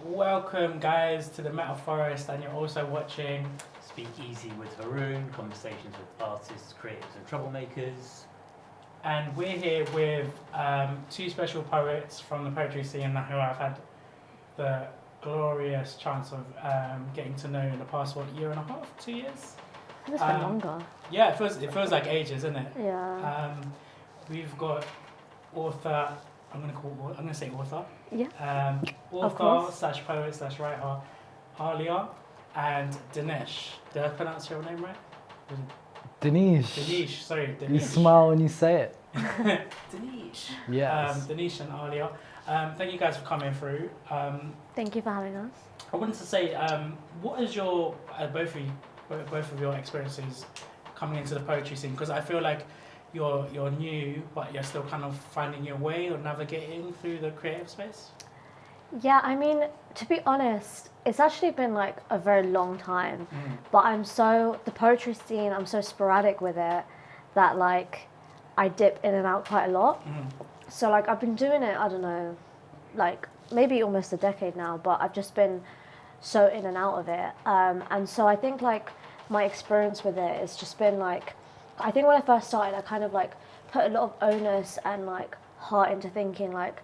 Welcome, guys, to the Metaforecast, and you're also watching Speak Easy with Haroon, conversations with artists, creatives and troublemakers. And we're here with two special poets from the poetry scene who I've had the glorious chance of getting to know in the past, year and a half, 2 years? It's been longer. Yeah, it feels like ages, isn't it? Yeah. We've got author, I'm gonna say author. Yeah. Author/poet/writer Aaliyah and Dineesh. Did I pronounce your name right? Dineesh. Sorry, Dineesh. You smile when you say it. Dineesh. Yes. Dineesh and Aaliyah. Thank you guys for coming through. Thank you for having us. I wanted to say, what is your both of your experiences coming into the poetry scene? Because I feel like you're new, but you're still kind of finding your way or navigating through the creative space. Yeah, I mean, to be honest, it's actually been like a very long time. But the poetry scene, I'm so sporadic with it that like I dip in and out quite a lot. So like I've been doing it, I don't know, like maybe almost a decade now, but I've just been so in and out of it. And so I think like my experience with it has just been like, I think when I first started, I kind of like put a lot of onus and like heart into thinking like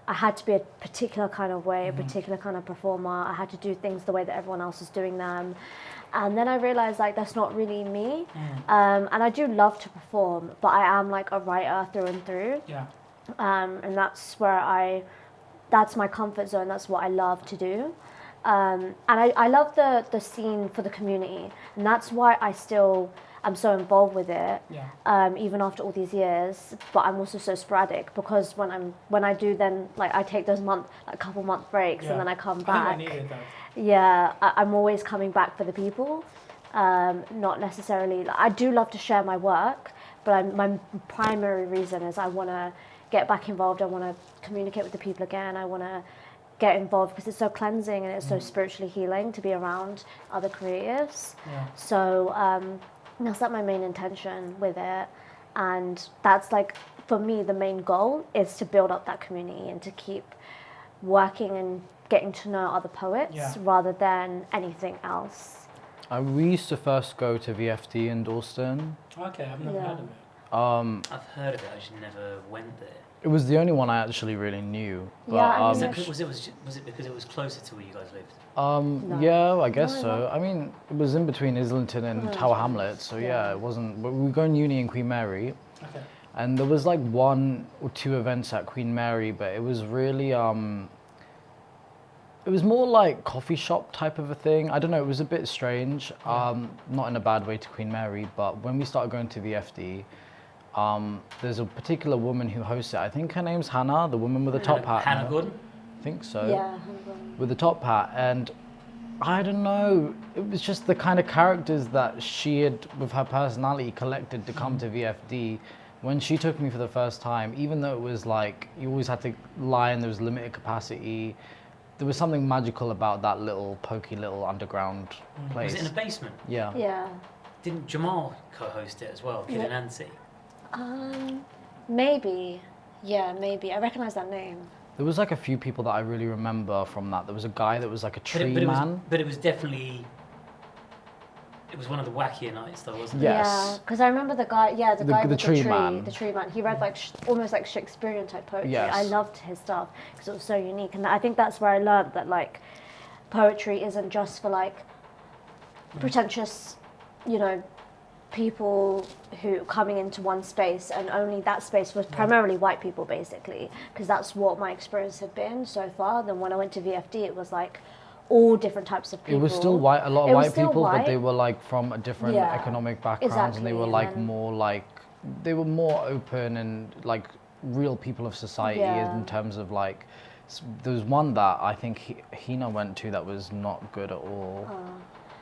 I had to be a particular kind of way, a particular kind of performer. I had to do things the way that everyone else is doing them. And then I realized like that's not really me. And I do love to perform, but I am like a writer through and through. Yeah. And that's that's my comfort zone. That's what I love to do. And I love the scene for the community. And that's why I'm so involved with it, even after all these years. But I'm also so sporadic because when I do, then like I take those couple month breaks and then I come back. I think I needed that. Yeah, I'm always coming back for the people. Not necessarily. I do love to share my work, but my primary reason is I want to get back involved. I want to communicate with the people again. I want to get involved because it's so cleansing and it's so spiritually healing to be around other creatives. Yeah. So that's like my main intention with it, and that's like for me the main goal is to build up that community and to keep working and getting to know other poets rather than anything else. We used to first go to VFD in Dalston. Okay, I've never heard of it. I've heard of it, I just never went there. It was the only one I actually really knew. But, Yeah, I Was mean, it because it was closer to where you guys lived? No. Yeah, I guess No, so. no. I mean, it was in between Islington and Tower Hamlets, so yeah, it wasn't. But we were going uni in Queen Mary, Okay. and there was like 1 or 2 events at Queen Mary, but it was really it was more like coffee shop type of a thing. I don't know, it was a bit strange. Not in a bad way to Queen Mary, but when we started going to VFD, there's a particular woman who hosts it. I think her name's Hannah, the woman with the top hat. Hannah Gordon? I think so. Yeah. With the top hat, and I don't know, it was just the kind of characters that she had, with her personality, collected to come to VFD. When she took me for the first time, even though it was like, you always had to lie and there was limited capacity, there was something magical about that little, pokey little underground place. Was it in a basement? Yeah. Yeah. Didn't Jamal co-host it as well, Kid and Nancy? Maybe. Yeah, maybe. I recognise that name. There was like a few people that I really remember from that. There was a guy that was like a tree man. But it was definitely... It was one of the wackier nights though, wasn't it? Yes. Yeah, because I remember the guy with the tree man. The tree man. He read like almost like Shakespearean type poetry. Yes. I loved his stuff because it was so unique, and I think that's where I learned that like poetry isn't just for like pretentious, people who coming into one space, and only that space was primarily white people basically, because that's what my experience had been so far. Then when I went to VFD, it was like all different types of people. It was still white, a lot of It was white still people, but white. they were like from a different economic backgrounds, and they were like they were more open and like real people of society in terms of like. There was one that I think Hina went to that was not good at all.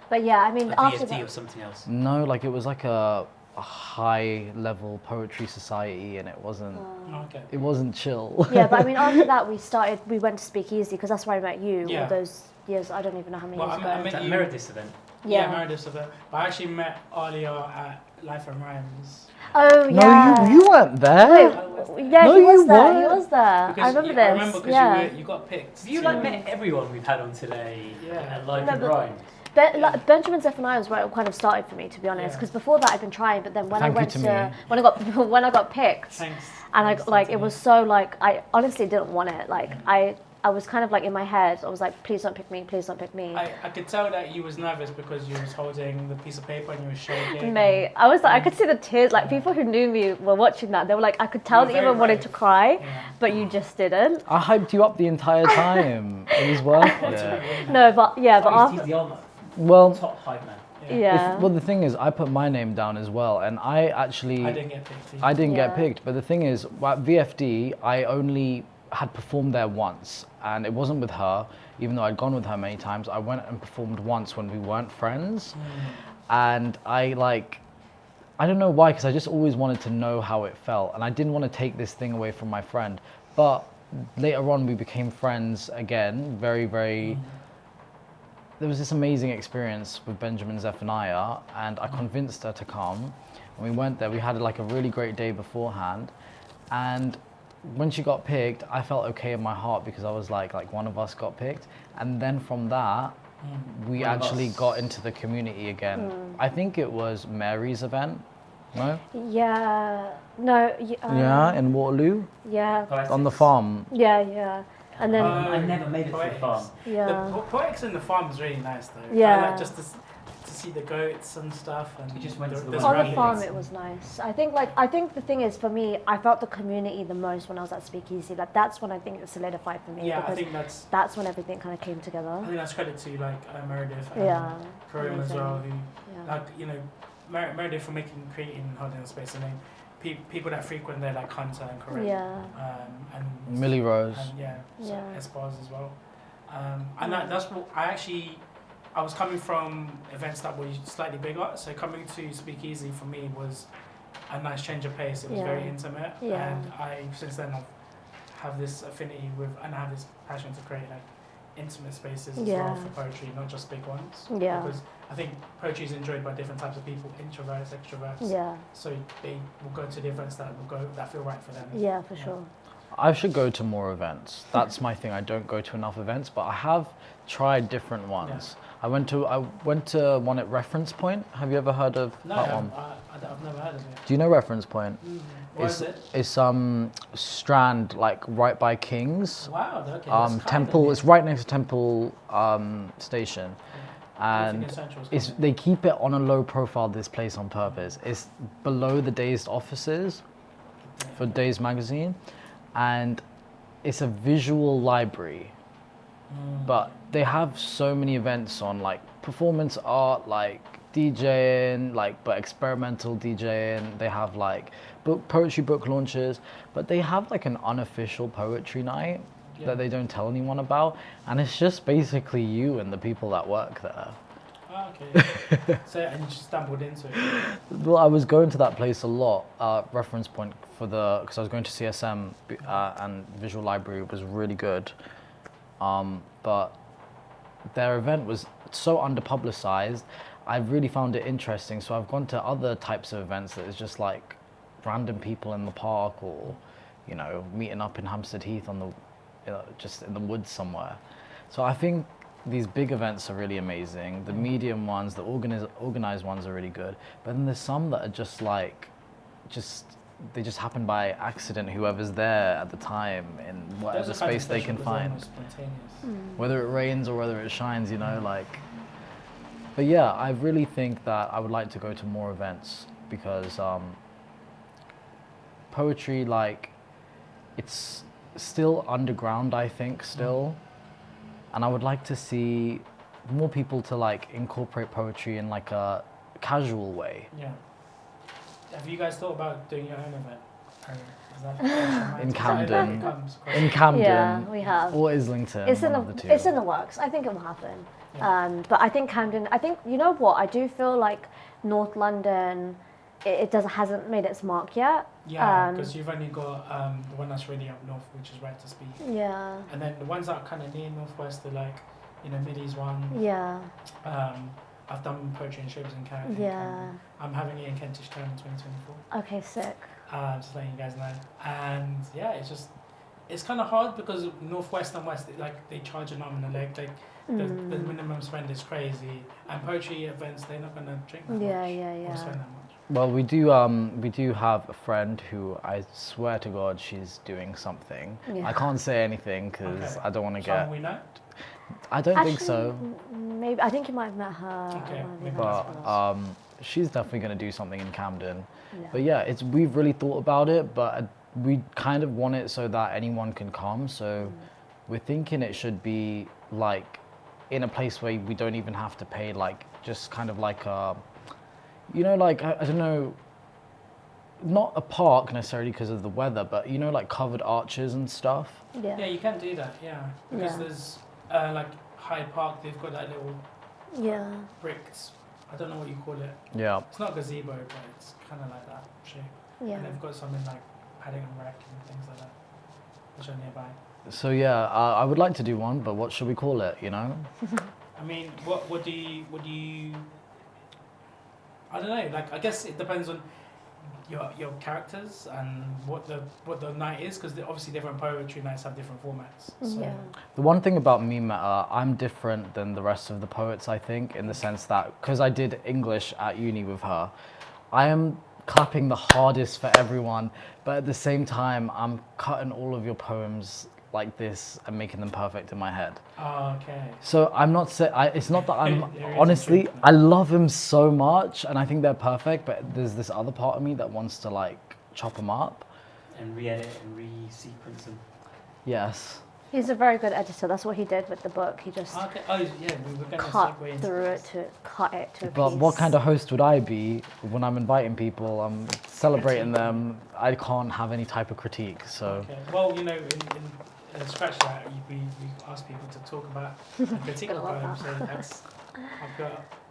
But yeah, I mean, Like after VFD that, or something else? No, like it was like a high level poetry society, and it wasn't. Okay. It wasn't chill. yeah, but I mean, after that, we went to Speak Easy because that's where I met you Yeah. all those years. I don't even know how many Well, years I ago. met That you- Meredith event? Yeah, Yeah. Meredith's a bit. But I actually met Aaliyah at Life and Rhymes. Oh yeah. No, you weren't there. Wait, yeah, No, he was you there. He weren't. was there. Because I remember you, this. I remember because yeah. you got picked. Have you to- like met everyone we've had on today Yeah. at Live No, and but- Rhymes? Like, Benjamin's F&I was where it kind of started for me, to be honest. Yeah. Because before that, I'd been trying, but then when Thank I you went to to me. when I got picked, Thanks. and I Thanks like to it me. was so like I honestly didn't want it. Like I was kind of like in my head. I was like, please don't pick me. Please don't pick me. I could tell that you was nervous because you was holding the piece of paper and you were shaking. Mate, I was like, I could see the tears. Like people who knew me were watching that. They were like, I could tell You were that you very even wanted brave. to cry, Yeah. but you just didn't. I hyped you up the entire time. It was worth it. Ultimately, No, but yeah, but Oh, he's after, the other Well, top hype man. yeah. well, the thing is, I put my name down as well, and I actually I didn't get picked. I didn't Yeah. get picked. But the thing is, at VFD, I only had performed there once, and it wasn't with her, even though I'd gone with her many times. I went and performed once when we weren't friends, and I don't know why, because I just always wanted to know how it felt, and I didn't want to take this thing away from my friend. But later on, we became friends again, very, very. There was this amazing experience with Benjamin Zephaniah, and I convinced her to come. And we went there. We had like a really great day beforehand, and when she got picked, I felt okay in my heart because I was like one of us got picked, and then from that, we One of actually us. got into the community again. I think it was Mary's event. No? Yeah. No. Yeah, in Waterloo, Yeah. on the farm. Yeah. And then I never made it to the Poetics. farm. yeah. The poetics in the farm is really nice though. Yeah. I like just to see the goats and stuff. And We just went to the there's one On the Right. farm, it was nice. I think the thing is for me, I felt the community the most when I was at Speakeasy. Like that's when I think it solidified for me. Yeah, I because think that's when everything kind of came I together. think that's credit to like Meredith and Yeah. Param as amazing. well, who Yeah. like Meredith for creating and holding the space. I mean, people that frequent there like Hunter and Corinne. Yeah. And Milli-Rose. and yeah, so Yeah. S-bars as well. And that's what I was coming from events that were slightly bigger, so coming to Speakeasy for me was a nice change of pace. It was Yeah. very intimate, Yeah. and since then I've have this affinity with, and I have this passion to create like intimate spaces as Yeah. well for poetry, not just big ones. Yeah. Because I think poetry is enjoyed by different types of people, introverts, extroverts. Yeah. So they will go to the events that feel right for them. Yeah, for sure. I should go to more events. That's my thing. I don't go to enough events, but I have tried different ones. I went to one at Reference Point. Have you ever heard of No, that one? I've never heard of it. Do you know Reference Point? What is it? It's Strand, like right by King's. Wow, okay. that's kind Temple. of It's right next to Temple Station, Everything and in Central is kind they keep it on a low profile. This place on purpose. It's below the Dazed offices for Dazed magazine, and it's a visual library. But they have so many events on, like performance art, like DJing, but experimental DJing. They have like poetry book launches, but they have like an unofficial poetry night Yeah. that they don't tell anyone about, and it's just basically you and the people that work there. Oh, okay. So and you just stumbled into it. Well, I was going to that place a lot. Reference Point because I was going to CSM, and Visual Library was really good. But their event was so underpublicized. I really found it interesting. So I've gone to other types of events that is just like random people in the park, or meeting up in Hampstead Heath on just in the woods somewhere. So I think these big events are really amazing. The medium ones, the organized ones are really good. But then there's some that are just they just happen by accident, whoever's there at the time in whatever Those are kind of space they special can because they're find. almost spontaneous. Whether it rains or whether it shines, But yeah, I really think that I would like to go to more events because poetry, it's still underground, I think, still. And I would like to see more people to incorporate poetry in a casual way. Yeah. Have you guys thought about doing your own event? Is that- In is that Camden. anything that comes across? In Camden Yeah, we have. or Islington, It's in one of the two. it's in the works. I think it will happen. Yeah. But I think Camden. I think you know what? I do feel like North London. It hasn't made its mark yet. Yeah, because you've only got the one that's really up north, which is Right to Speak. Yeah. And then the ones that are kind of near northwest are Millie's one. Yeah. I've done poetry and shapes in Kent. Yeah. I'm having it in Kentish Town in 2024. Okay, sick. Just letting you guys know. And yeah, it's kind of hard because Northwest and West, they charge an arm and a leg. The minimum spend is crazy. And poetry events, they're not gonna drink that much. Or spend that much. Well, we do have a friend who I swear to God she's doing something. Yeah. I can't say anything because I don't want to get. We know. I don't think so. Maybe I think you might have met her. Okay, But she's definitely going to do something in Camden. Yeah. But yeah, we've really thought about it, but we kind of want it so that anyone can come. So we're thinking it should be like in a place where we don't even have to pay, like just kind of like a, like I don't know, not a park necessarily because of the weather, but like covered arches and stuff. Yeah, you can do that. Yeah, because there's like Hyde Park. They've got that little bricks. I don't know what you call it. Yeah. It's not gazebo, but it's kind of like that shape. Yeah. And they've got some in like Paddington Rec and things like that, which are nearby. So yeah, I would like to do one, but what should we call it? I mean, what do you? I don't know. Like, I guess it depends on your characters and what the night is, because obviously different poetry nights have different formats. So. Yeah. The one thing about me, Meta, I'm different than the rest of the poets, I think, in the sense that because I did English at uni with her, I am clapping the hardest for everyone, but at the same time, I'm cutting all of your poems like this and making them perfect in my head. Oh, okay. So I'm not it's not that I'm honestly, I love them so much and I think they're perfect, but there's this other part of me that wants to like chop them up and re-edit and re-sequence them. Yes. He's a very good editor. That's what he did with the book. He just okay. Oh yeah, we were going to cut segue into through this. it to cut it to a But piece. what kind of host would I be when I'm inviting people? I'm celebrating them. I can't have any type of critique. So. Okay. Well, in scratch that, we ask people to talk about a particular poem, so that's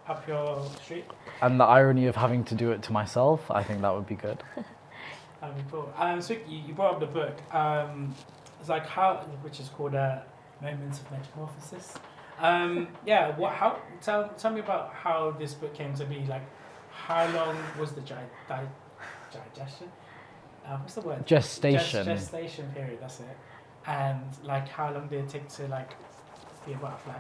up your street. And the irony of having to do it to myself, I think that would be good. That'd be cool. So you brought up the book. It's like which is called Moments of Metamorphosis. Tell me about how this book came to be. Like, how long was the digestion? What's the word? Gestation. Gestation period. That's it. And like, how long did it take to like be a butterfly?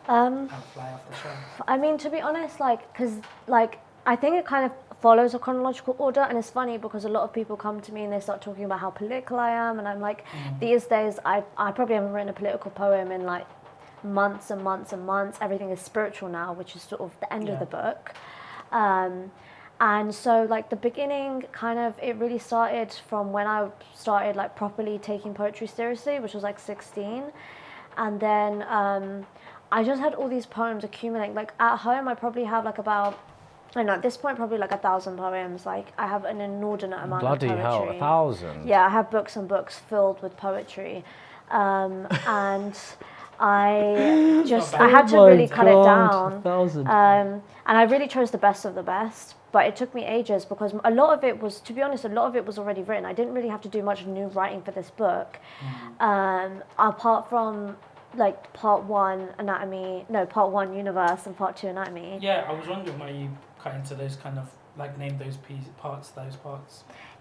And fly off the shelf. I mean, to be honest, because I think it kind of follows a chronological order, and it's funny because a lot of people come to me and they start talking about how political I am, and I'm like, these days I probably haven't written a political poem in like months and months and months. Everything is spiritual now, which is sort of the end of the book. And so like the beginning kind of, it really started from when I started like properly taking poetry seriously, which was like 16. And then I just had all these poems accumulating. Like at home, I probably have like about, I don't know, at this point, probably like 1,000 poems. Like I have an inordinate amount of poetry. Bloody hell, 1,000? Yeah, I have books and books filled with poetry. And I had to really cut it down. 1,000. And I really chose the best of the best. But it took me ages because a lot of it was, to be honest, a lot of it was already written. I didn't really have to do much new writing for this book. Apart from like part one universe and part two anatomy. Yeah, I was wondering why you cut into those kind of like name those parts.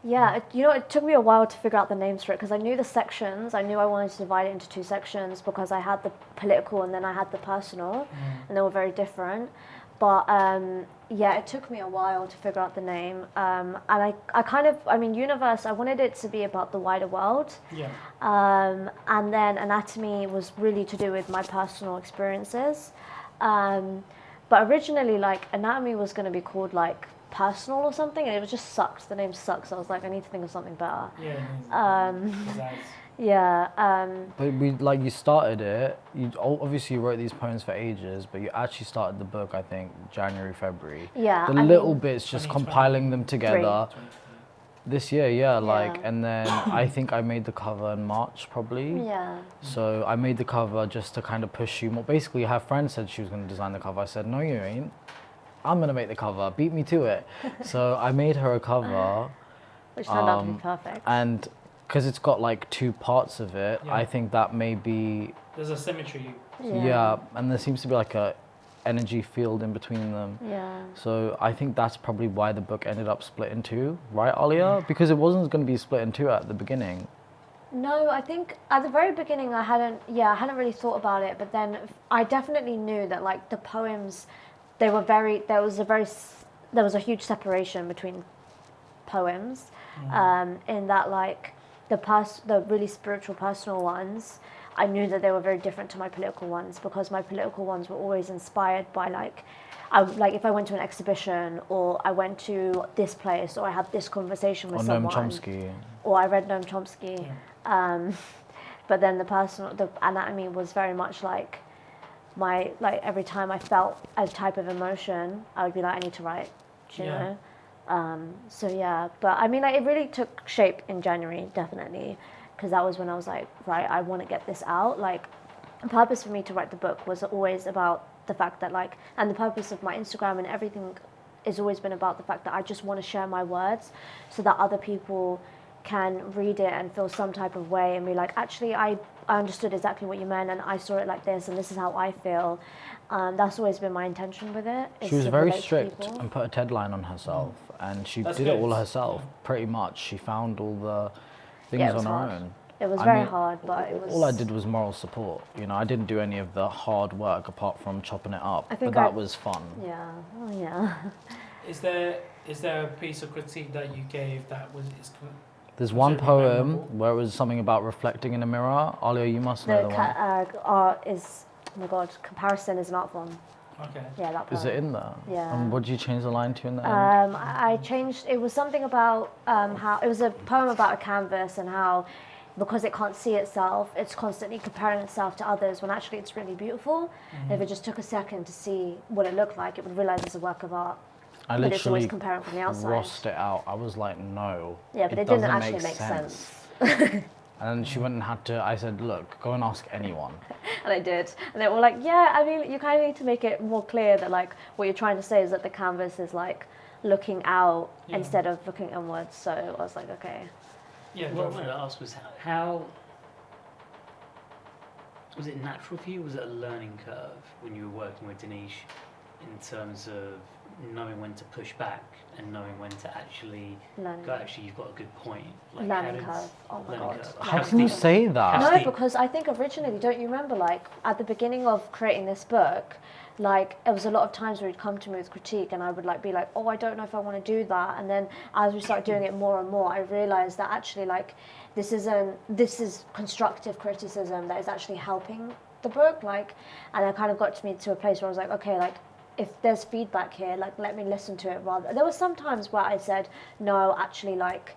Yeah, it took me a while to figure out the names for it because I knew the sections. I knew I wanted to divide it into two sections because I had the political and then I had the personal, and they were very different. But it took me a while to figure out the name. And universe, I wanted it to be about the wider world. Yeah. And then anatomy was really to do with my personal experiences. But originally, like, anatomy was going to be called, like, personal or something, and it just sucked. The name sucks. I was like, I need to think of something better. But you started it. You obviously wrote these poems for ages, but you actually started the book, I think, January, February. Yeah. Little bits, just compiling them together. 3. This year, and then I think I made the cover in March, probably. Yeah. So I made the cover just to kind of push you more. Basically, her friend said she was going to design the cover. I said, no, you ain't. I'm going to make the cover. Beat me to it. So I made her a cover. Which turned out to be perfect. And because it's got like 2 parts of it, I think that may be... There's a symmetry. Yeah, and there seems to be like a energy field in between them. Yeah. So I think that's probably why the book ended up split in two, right, Aaliyah? Because it wasn't going to be split in two at the beginning. No, I think at the very beginning I hadn't really thought about it, but then I definitely knew that like the poems, there was a huge separation between poems, in that like the really spiritual personal ones, I knew that they were very different to my political ones, because my political ones were always inspired by like if I went to an exhibition, or I went to this place, or I had this conversation with someone. Noam Chomsky. Or I read Noam Chomsky. Yeah. But then the anatomy was very much like every time I felt a type of emotion, I would be like, I need to write, you know? So yeah, but I mean, like, it really took shape in January, definitely, because that was when I was like, right, I want to get this out. Like, the purpose for me to write the book was always about the fact that like, and the purpose of my Instagram and everything has always been about the fact that I just want to share my words so that other people can read it and feel some type of way and be like, actually, I understood exactly what you meant, and I saw it like this, and this is how I feel. That's always been my intention with it. She was very strict and put a deadline on herself, and she did it all herself, pretty much. She found all the things on her own. It was very hard, but it was... All I did was moral support. You know, I didn't do any of the hard work apart from chopping it up, but that was fun. Yeah, oh yeah. Is there a piece of critique that you gave that was... There's one poem where it was something about reflecting in a mirror. Aaliyah, you must know the one. Art is, oh my God, comparison is an art form. Okay. Yeah, that poem. Is it in there? Yeah. And what did you change the line to in the end? I changed, it was something about how, it was a poem about a canvas and how, because it can't see itself, it's constantly comparing itself to others when actually it's really beautiful. Mm-hmm. If it just took a second to see what it looked like, it would realize it's a work of art. I but it's always literally comparing from the outside. crossed it out. I was like, no. Yeah, but it didn't actually make sense. And then she went and had to, I said, look, go and ask anyone. And I did. And they were like, yeah, I mean, you kind of need to make it more clear that like what you're trying to say is that the canvas is like looking out instead of looking inwards. So I was like, okay. Yeah, what I wanted to ask was how was it natural for you? Was it a learning curve when you were working with Dineesh in terms of knowing when to push back and knowing when to actually go, actually, you've got a good point? Like, learning curve. Oh my God. How can you say that? No, because I think originally, don't you remember, like, at the beginning of creating this book, like, it was a lot of times where he'd come to me with critique and I would like be like, oh, I don't know if I want to do that. And then as we started doing it more and more, I realized that actually, like, this is constructive criticism that is actually helping the book. Like, and it kind of got me to a place where I was like, okay, like, if there's feedback here, like, let me listen to it rather. There were some times where I said, no, actually, like,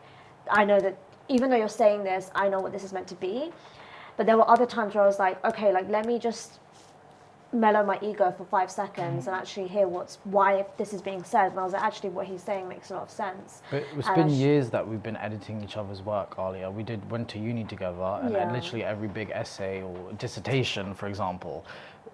I know that even though you're saying this, I know what this is meant to be. But there were other times where I was like, okay, like, let me just mellow my ego for 5 seconds and actually hear why this is being said. And I was like, actually, what he's saying makes a lot of sense. But it's been years that we've been editing each other's work, Aaliyah. We went to uni together, and literally every big essay or dissertation, for example,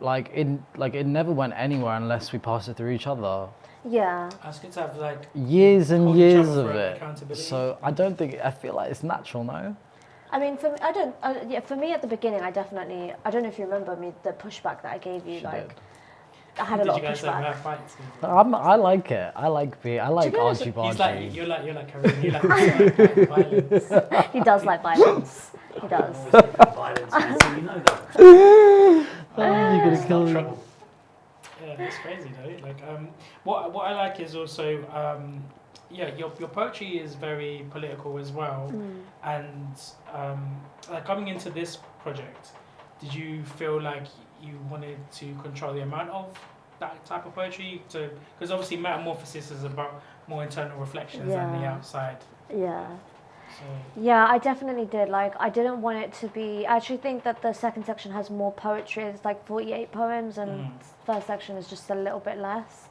it never went anywhere unless we passed it through each other. Yeah. It's good to have like years and years of it. So I feel like it's natural, no? I mean, for me, for me at the beginning, I don't know if you remember me, the pushback that I gave you, I had a lot of pushback. Have fights? I like it. I like argy-bargy. You're like Haroon, you like violence. He does like violence. He does. Violence, so you know that. You're gonna kill me. Yeah, that's crazy though. Like, what I like is also, your poetry is very political as well. And like coming into this project, did you feel like you wanted to control the amount of that type of poetry? Because obviously Metamorphosis is about more internal reflections than the outside. Yeah. So. Yeah, I definitely did. Like, I didn't want it to be... I actually think that the second section has more poetry. It's like 48 poems, and the first section is just a little bit less.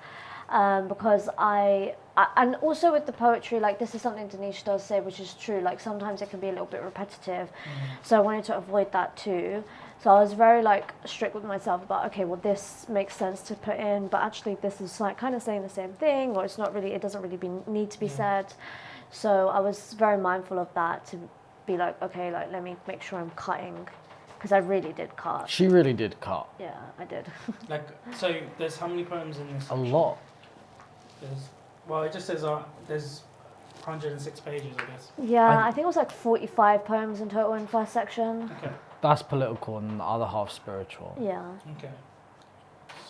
Because and also with the poetry, like, this is something Dineesh does say, which is true. Like, sometimes it can be a little bit repetitive. So I wanted to avoid that too. So I was very, like, strict with myself about, okay, well, this makes sense to put in, but actually this is, like, kind of saying the same thing, or it doesn't really need to be said. So I was very mindful of that, to be like, okay, like, let me make sure I'm cutting because I really did cut. She really did cut. Yeah, I did. Like, so there's how many poems in this? A section? lot. Well, it just says there's 106 pages, I guess. Yeah, I think it was like 45 poems in total in first section. Okay. That's political and the other half spiritual. Yeah. Okay.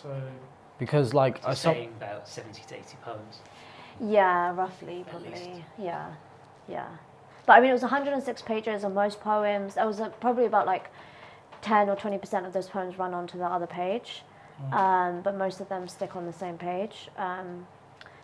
So. Because like So saying about 70 to 80 poems. Yeah, roughly, At probably. least. Yeah, yeah. But I mean, it was 106 pages, and most poems, there was probably about like 10 or 20% of those poems run onto the other page. But most of them stick on the same page.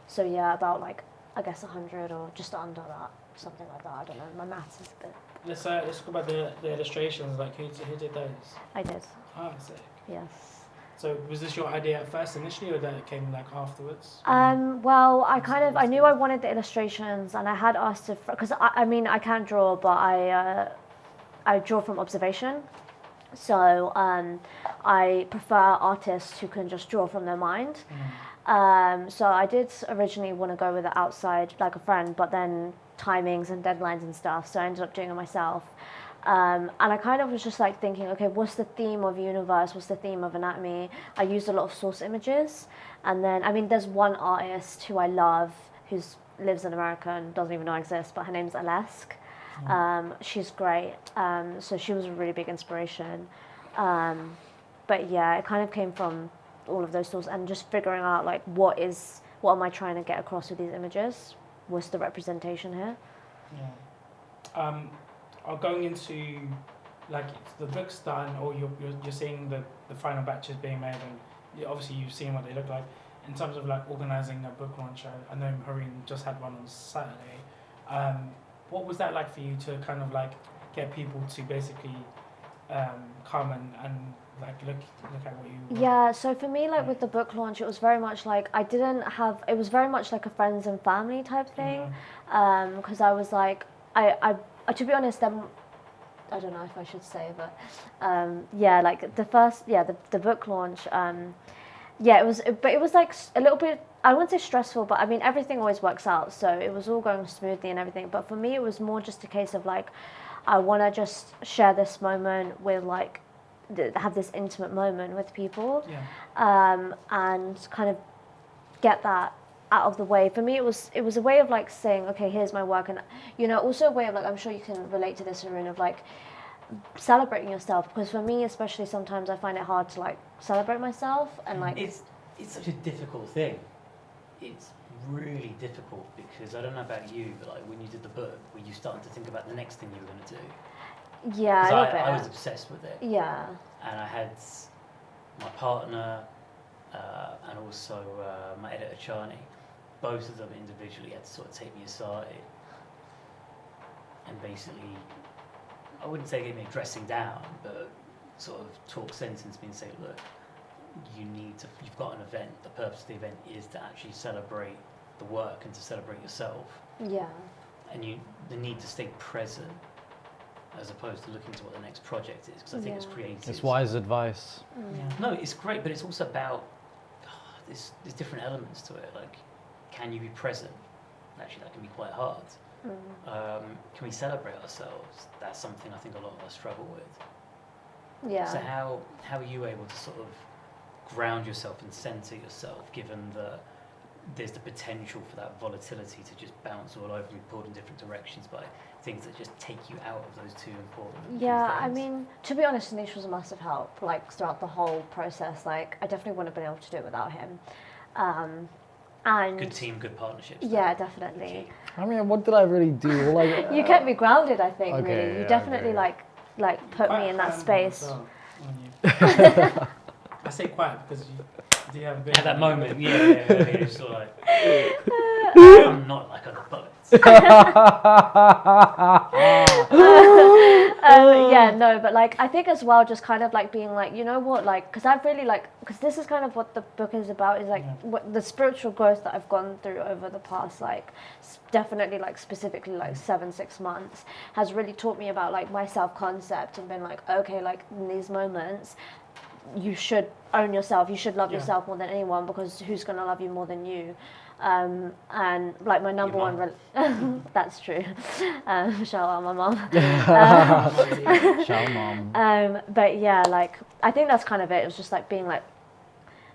So yeah, about like, I guess 100 or just under that, something like that. I don't know, my maths is a bit... Let's talk about the illustrations. Like, who did those? I did, Ah, sick. yes. So was this your idea at first initially, or that it came like afterwards? Well, I knew I wanted the illustrations, and I had asked if, because I mean, I can draw, but I draw from observation. So I prefer artists who can just draw from their mind. So I did originally want to go with it outside, like a friend, but then timings and deadlines and stuff, so I ended up doing it myself. And I kind of was just like thinking, okay, what's the theme of universe? What's the theme of anatomy? I used a lot of source images. And then, I mean, there's one artist who I love who lives in America and doesn't even know I exist, but her name's Aaliyah. She's great. So she was a really big inspiration. But yeah, it kind of came from all of those sources and just figuring out like what am I trying to get across with these images? What's the representation here? Yeah. Going into like the book's done, or you're seeing the final batches being made, and obviously you've seen what they look like. In terms of like organising a book launch, I know Haroon just had one on Saturday. What was that like for you to kind of like get people to basically come and like look at what you... Yeah, so for me, like with the book launch, it was very much like it was very much like a friends and family type thing, because I was like, I to be honest, I don't know if I should say, but yeah, like the book launch, yeah, it was like a little bit, I wouldn't say stressful, but I mean, everything always works out, so it was all going smoothly and everything, but for me, it was more just a case of like, I want to just share this moment with like, have this intimate moment with people, and kind of get that out of the way. For me, it was a way of like saying, okay, here's my work, and also a way of like, I'm sure you can relate to this, Haroon, of like celebrating yourself, because for me especially, sometimes I find it hard to like celebrate myself, and like it's such a difficult thing. It's really difficult, because I don't know about you, but like when you did the book, were you starting to think about the next thing you were going to do? Yeah, a little bit. I was obsessed with it. Yeah. And I had my partner and also my editor Charney. Both of them individually had to sort of take me aside and basically, I wouldn't say give me a dressing down, but sort of talk sense into me and say, look, you've got an event. The purpose of the event is to actually celebrate the work and to celebrate yourself. Yeah. And the need to stay present, as opposed to looking to what the next project is, because I think it's creative. It's wise advice. No, it's great, but it's also about there's different elements to it. Like, can you be present? Actually, that can be quite hard. Can we celebrate ourselves? That's something I think a lot of us struggle with. Yeah. So how are you able to sort of ground yourself and center yourself, given that there's the potential for that volatility to just bounce all over, be pulled in different directions by things that just take you out of those two important Yeah, things? I mean, to be honest, Dineesh was a massive help, like, throughout the whole process. Like, I definitely wouldn't have been able to do it without him. And good team, good partnerships. yeah, definitely. I mean, what did I really do? Like, You kept me grounded, I think, Okay, really. You yeah, definitely, okay. like put me in that space. I say quiet because you have a bit At that moment, you're sort of like, I'm not like other poets. Yeah, no, but like, I think as well, just kind of like being like, you know what, like, because I've really like, because this is kind of what the book is about, is like what the spiritual growth that I've gone through over the past, like, definitely like specifically like 6 months, has really taught me about like my self-concept, and been like, okay, like in these moments, you should own yourself, you should love yourself more than anyone, because who's going to love you more than you? And like my number one, that's true. Shout out my mum. Shout mom. But yeah, like I think that's kind of it. It was just like being like,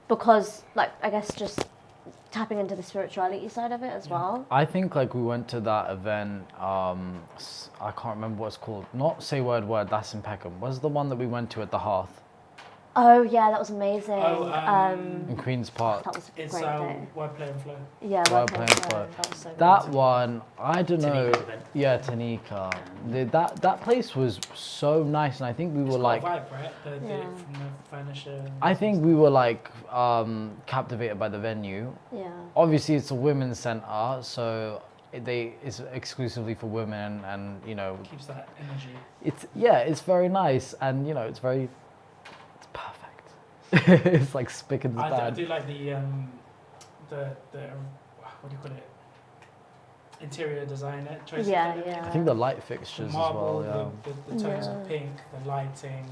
because like I guess just tapping into the spirituality side of it as well. I think like we went to that event. I can't remember what it's called. Not Say Word, that's in Peckham. Was the one that we went to at the Hearth? Oh yeah, that was amazing. In Queen's Park. That was a It's great day. Wordplay and Flow. Yeah, Wordplay and Flow. That was so That good. one, I don't know. Tanika event. Yeah, Tanika. That place was so nice, and I think we were like. Got a vibe, right? Yeah. From the furniture. I think we were like captivated by the venue. Yeah. Obviously, it's a women's centre, so it's exclusively for women, and you know. Keeps that energy. It's very nice, and you know, it's perfect. It's like spick and span. I do like the what do you call it? Interior design choices. Yeah, that they yeah. make. I think the light fixtures The marble, as well. the tones Yeah. of pink, the lighting.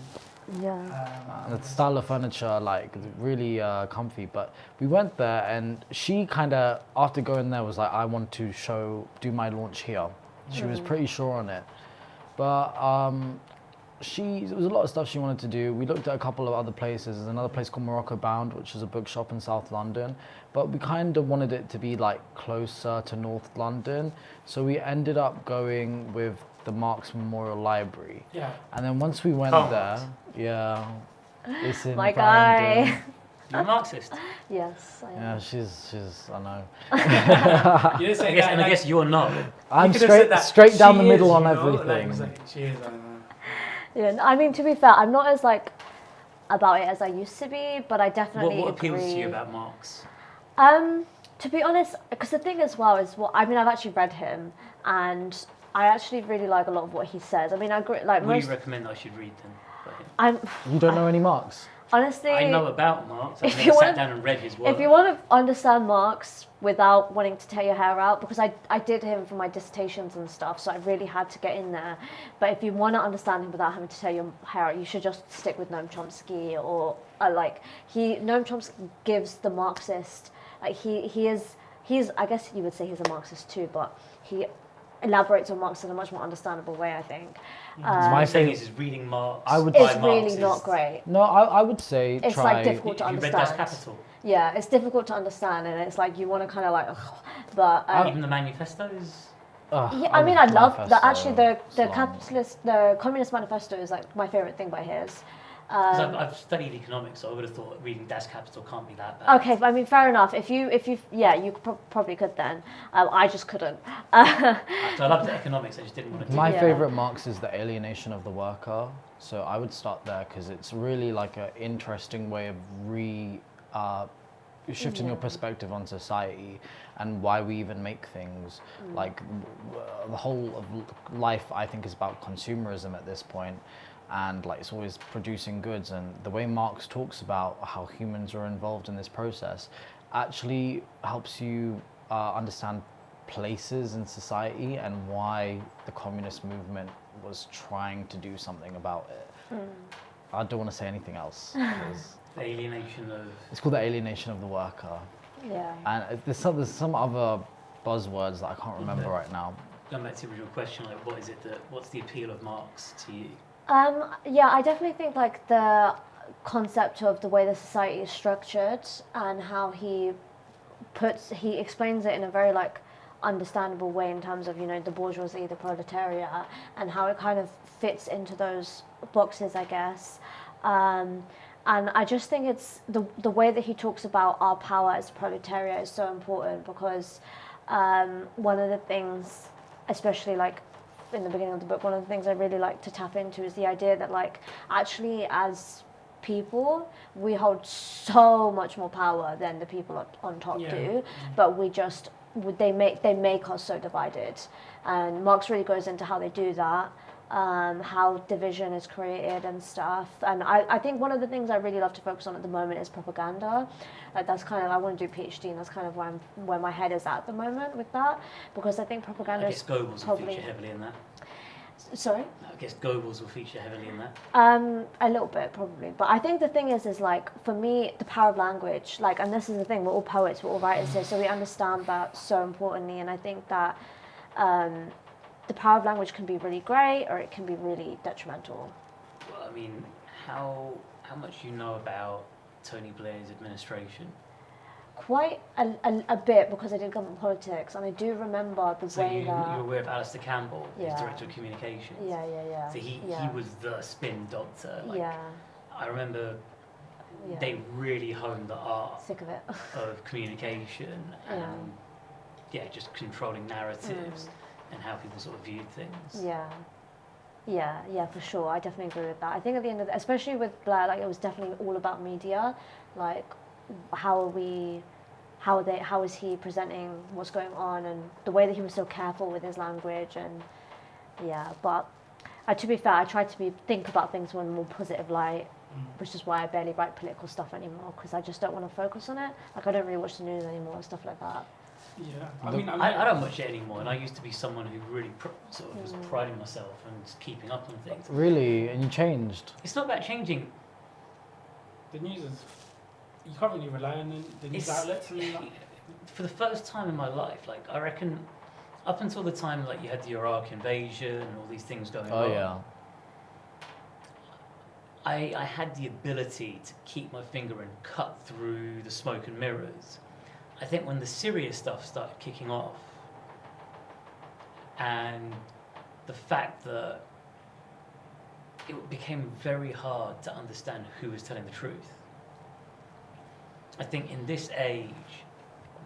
Yeah. And the style of furniture, like really comfy. But we went there, and she kind of, after going there, was like, "I want to do my launch here." She was pretty sure on it, but there was a lot of stuff she wanted to do. We looked at a couple of other places. There's another place called Morocco Bound, which is a bookshop in South London, but we kind of wanted it to be like closer to North London, so we ended up going with the Marx Memorial Library. Yeah. And then once we went there, yeah, it's in My Farringdon. guy. You're a Marxist. Yes. I am. Yeah, she's. I know. You didn't say I guess, that, and I like, guess you're not. I'm you could've said that straight down she the middle is, on you know, everything. Like, she is. I don't know. Yeah, I mean, to be fair, I'm not as like about it as I used to be, but I definitely What appeals agree. to you about Marx? To be honest, because the thing as well is I've actually read him, and I actually really like a lot of what he says. I mean, I agree. Like What do most, you recommend I should read then? I'm You don't know any Marx? honestly. I know about Marx. I've If never you sat wanna- down and read his work. If you want to understand Marx without wanting to tear your hair out, because I did him for my dissertations and stuff, so I really had to get in there. But if you want to understand him without having to tear your hair out, you should just stick with Noam Chomsky or Noam Chomsky gives the Marxist, like he's I guess you would say he's a Marxist too, but he elaborates on Marx in a much more understandable way, I think. My the thing favorite. is reading Marx. I would- by It's Marx really is- not great. No, I would say It's try. like difficult to Have you read Das understand. Kapital? Yeah, it's difficult to understand, and it's like you want to kind of like, ugh, but Even the manifestos? yeah, I mean, I love Manifesto, the actually the Islam. the Communist Manifesto is like my favorite thing by his. 'Cause I've studied economics, so I would have thought reading Das Kapital can't be that bad. Okay, I mean, fair enough. If you yeah, you probably could then. I just couldn't. So I loved economics, I just didn't want to do My it. Yeah. favorite Marx is the alienation of the worker. So I would start there because it's really like an interesting way of shifting your perspective on society and why we even make things. Like the whole of life, I think, is about consumerism at this point, and like it's always producing goods. And the way Marx talks about how humans are involved in this process actually helps you understand places in society and why the communist movement was trying to do something about it. I don't want to say anything else. 'Cause The alienation of... it's called the alienation of the worker. Yeah. And there's some other buzzwords that I can't remember right now. Going back to the original question, like what's the appeal of Marx to you? Yeah, I definitely think like the concept of the way the society is structured and how he explains it in a very like understandable way in terms of, you know, the bourgeoisie, the proletariat, and how it kind of fits into those boxes, I guess. And I just think it's the way that he talks about our power as proletariat is so important because one of the things, especially like in the beginning of the book, one of the things I really like to tap into is the idea that like actually as people we hold so much more power than the people on top do, but they make us so divided, and Marx really goes into how they do that. How division is created and stuff, and I think one of the things I really love to focus on at the moment is propaganda. Like that's kind of, I want to do a PhD, and that's kind of where my head is at the moment with that, because I think propaganda I guess is Goebbels will probably feature heavily in that. Sorry? I guess Goebbels will feature heavily in that. A little bit probably, but I think the thing is like for me, the power of language, like, and this is the thing, we're all poets, we're all writers here, so we understand that so importantly, and I think that the power of language can be really great, or it can be really detrimental. Well, I mean, how much do you know about Tony Blair's administration? Quite a bit, because I did government politics, and I do remember the way that... you're aware of Alistair Campbell, Yeah. his director of communications. Yeah. So he was the spin doctor. Like, yeah. I remember Yeah. they really honed the art Sick of it. of communication and just controlling narratives and how people sort of viewed things. Yeah, for sure. I definitely agree with that. I think at the end of the, especially with Blair, like, it was definitely all about media, like how is he presenting what's going on, and the way that he was so careful with his language, and but to be fair, I try to think about things in a more positive light, which is why I barely write political stuff anymore, because I just don't want to focus on it. Like, I don't really watch the news anymore and stuff like that. Yeah, I don't watch it anymore, and I used to be someone who really sort of was priding myself and keeping up on things. Really? And you changed? It's not about changing. The news is, you can't really rely on the news outlets. And that. For the first time in my life, like, I reckon, up until the time like you had the Iraq invasion and all these things going on. Oh yeah. I had the ability to keep my finger and cut through the smoke and mirrors. I think when the serious stuff started kicking off, and the fact that it became very hard to understand who was telling the truth. I think in this age,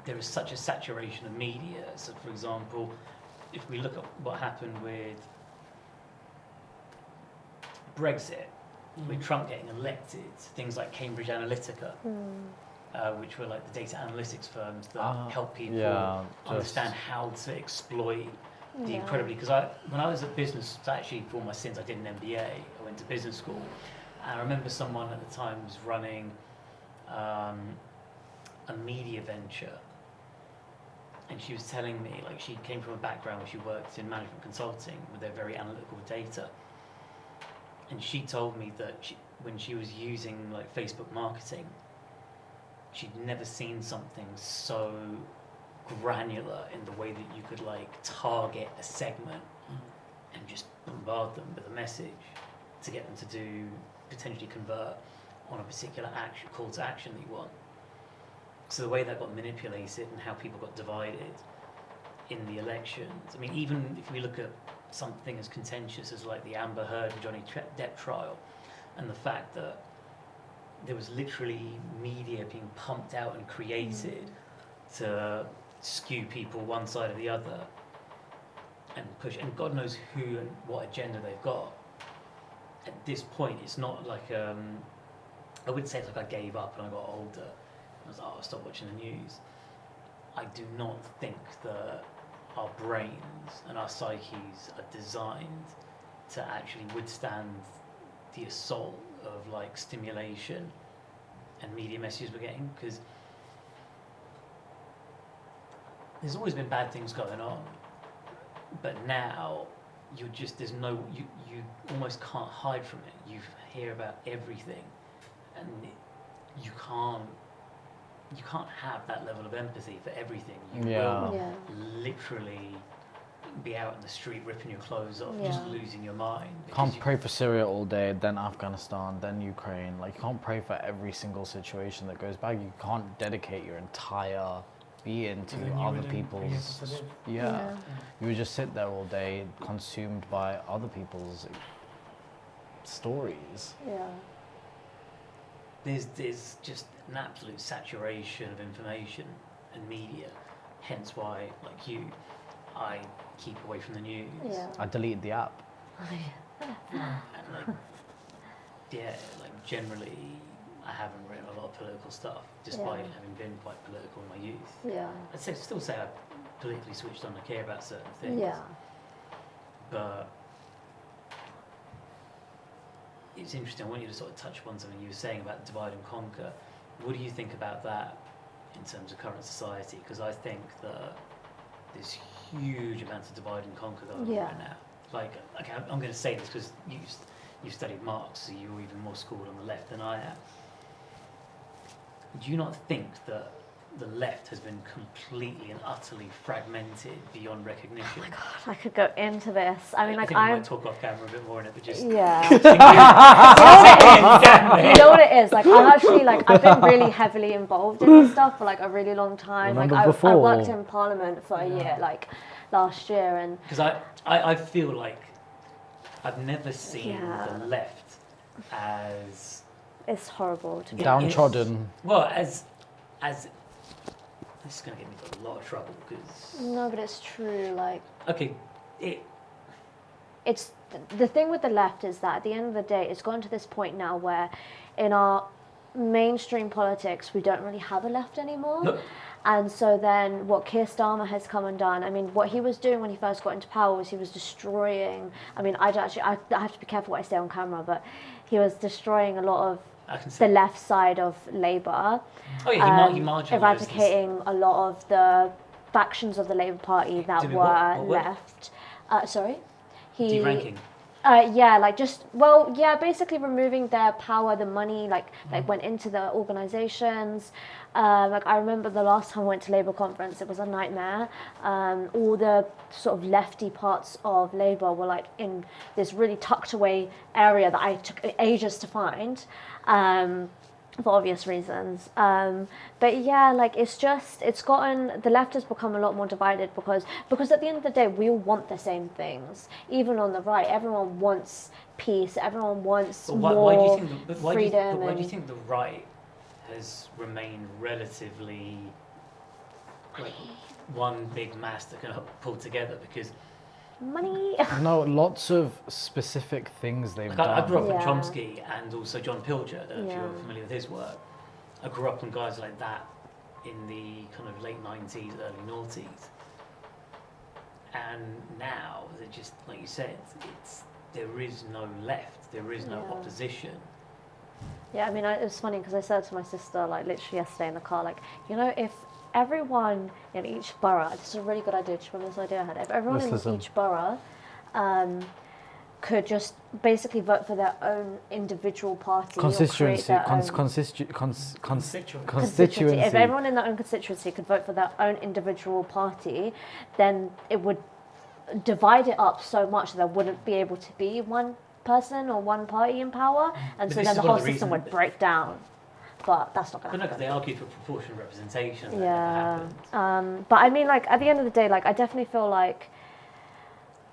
there is such a saturation of media. So, for example, if we look at what happened with Brexit, with Trump getting elected, things like Cambridge Analytica, which were like the data analytics firms that help people understand how to exploit the incredibly... Because when I was at business, actually for my sins, I did an MBA. I went to business school. And I remember someone at the time was running a media venture. And she was telling me, like, she came from a background where she worked in management consulting, where they're very analytical with data. And she told me that when she was using like Facebook marketing, she'd never seen something so granular in the way that you could like target a segment and just bombard them with a message to get them to potentially convert on a particular call to action that you want. So the way that got manipulated and how people got divided in the elections. I mean, even if we look at something as contentious as like the Amber Heard and Johnny Depp trial, and the fact that there was literally media being pumped out and created to skew people one side or the other and push, and God knows who and what agenda they've got. At this point, it's not like I wouldn't say it's like I gave up and I got older. I was like, I'll stop watching the news. I do not think that our brains and our psyches are designed to actually withstand the assault of like stimulation and media messages we're getting, because there's always been bad things going on, but now you almost can't hide from it. You hear about everything, and you can't have that level of empathy for everything. You will literally be out in the street ripping your clothes off, just losing your mind. You can't pray for Syria all day, then Afghanistan, then Ukraine. Like, you can't pray for every single situation that goes by. You can't dedicate your entire being to other people's... You would just sit there all day, consumed by other people's stories. There's just an absolute saturation of information and media, hence why, like you, I keep away from the news. I deleted the app. And like generally, I haven't written a lot of political stuff, despite having been quite political in my youth. I'd still say I'm politically switched on. I care about certain things. But it's interesting. I want you to sort of touch upon something you were saying about divide and conquer. What do you think about that in terms of current society? Because I think that there's huge amounts of divide and conquer going on right now. like, okay, I'm going to say this because you studied Marx, so you're even more schooled on the left than I am. Do you not think that the left has been completely and utterly fragmented beyond recognition? Oh my god, I could go into this. I mean, I like think we might talk off camera a bit more in it, but just yeah. you You know what it is? Like I'm actually I've been really heavily involved in this stuff for like a really long time. Remember I before? worked in Parliament for a year, like last year, and because I feel like I've never seen the left as it's horrible to be downtrodden. well as this is going to get me into a lot of trouble because no, but it's true. Like okay, it's the thing with the left is that at the end of the day, it's gotten to this point now where in our mainstream politics we don't really have a left anymore. No. And so then what Keir Starmer has come and done, I mean, what he was doing when he first got into power was he was destroying, I mean, I have to be careful what I say on camera, but he was destroying a lot of the left side of Labour. Oh yeah, he marginalised eradicating a lot of the factions of the Labour Party that were left. Sorry? Deranking. Basically removing their power, the money, like went into the organisations. I remember the last time I went to Labour conference, it was a nightmare. All the sort of lefty parts of Labour were like in this really tucked away area that I took ages to find. For obvious reasons. But yeah, like it's gotten, the left has become a lot more divided because at the end of the day, we all want the same things. Even on the right, everyone wants peace, everyone wants more freedom. Why do you think the right has remained relatively like one big mass that can pull together? Because money. No, lots of specific things they've done. I grew up with Chomsky and also John Pilger. I don't know if you're familiar with his work. I grew up on guys like that in the kind of late 90s, early noughties. And now, they're just, like you said, there is no left, there is no opposition. Yeah, I mean, it was funny because I said to my sister, like literally yesterday in the car, like, you know, if everyone in each borough, this is a really good idea, do you remember this idea I had? If everyone in each borough could just basically vote for their own individual party constituency. If everyone in their own constituency could vote for their own individual party, then it would divide it up so much that there wouldn't be able to be one person or one party in power, and so then the whole system would break down. But that's not going to happen. But no, because they argue for proportional representation. Yeah. But I mean, like, at the end of the day, like, I definitely feel like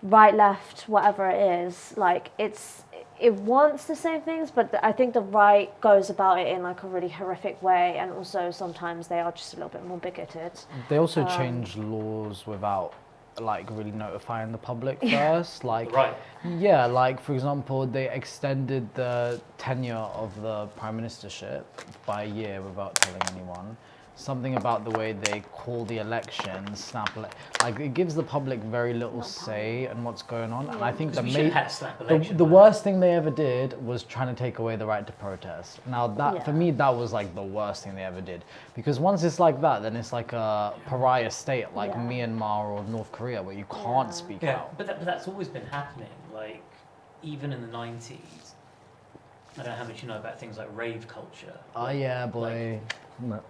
right, left, whatever it is, like, it wants the same things, but I think the right goes about it in, like, a really horrific way, and also sometimes they are just a little bit more bigoted. They also change laws without, like, really notifying the public first. Like, yeah, like, for example, they extended the tenure of the prime ministership by a year without telling anyone. Something about the way they call the elections, like, it gives the public very little say in what's going on. And I think the worst thing they ever did was trying to take away the right to protest. Now, that for me, that was like the worst thing they ever did. Because once it's like that, then it's like a pariah state, like Myanmar or North Korea, where you can't speak out. But that's always been happening. Like, even in the 90s, I don't know how much you know about things like rave culture. Oh yeah, boy. No.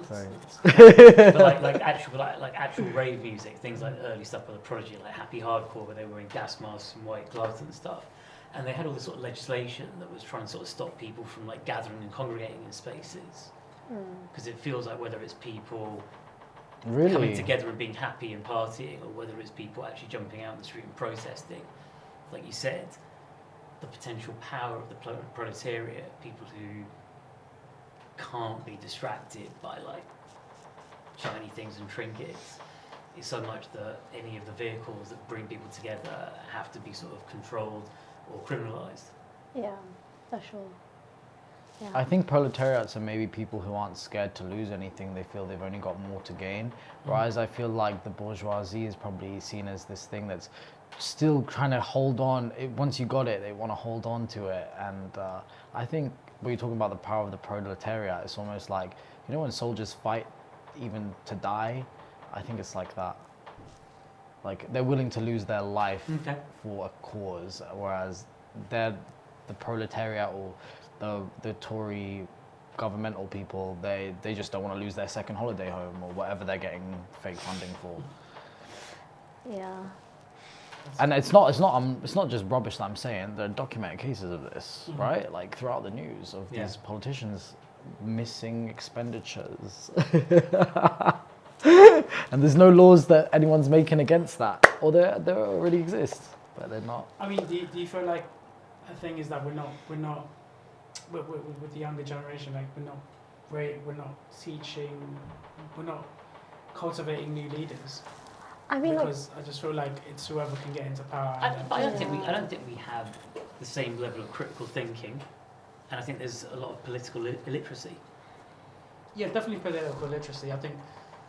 Sorry. But like actual rave music, things like the early stuff by the Prodigy, like Happy Hardcore, where they were in gas masks and white gloves and stuff, and they had all this sort of legislation that was trying to sort of stop people from like gathering and congregating in spaces, because it feels like whether it's people coming together and being happy and partying, or whether it's people actually jumping out in the street and protesting, like you said, the potential power of the proletariat, people who can't be distracted by like shiny things and trinkets, is so much that any of the vehicles that bring people together have to be sort of controlled or criminalised. Yeah, for sure. Yeah. I think proletariats are maybe people who aren't scared to lose anything. They feel they've only got more to gain. Whereas I feel like the bourgeoisie is probably seen as this thing that's still trying to hold on. Once you got it, they want to hold on to it. And I think when you're talking about the power of the proletariat, it's almost like, you know, when soldiers fight even to die, I think it's like that. Like they're willing to lose their life Okay. for a cause, whereas they're the proletariat or the Tory governmental people. They just don't want to lose their second holiday home or whatever they're getting fake funding for. Yeah. And it's not just rubbish that I'm saying. There are documented cases of this, right? Like throughout the news of these politicians missing expenditures. And there's no laws that anyone's making against that, or there already exist, but they're not. I mean, do you feel like the thing is that we're not with the younger generation, like we're not teaching, we're not cultivating new leaders? I mean, because I just feel like it's whoever can get into power. But I don't think we have the same level of critical thinking, and I think there's a lot of political illiteracy. Yeah, definitely political literacy. I think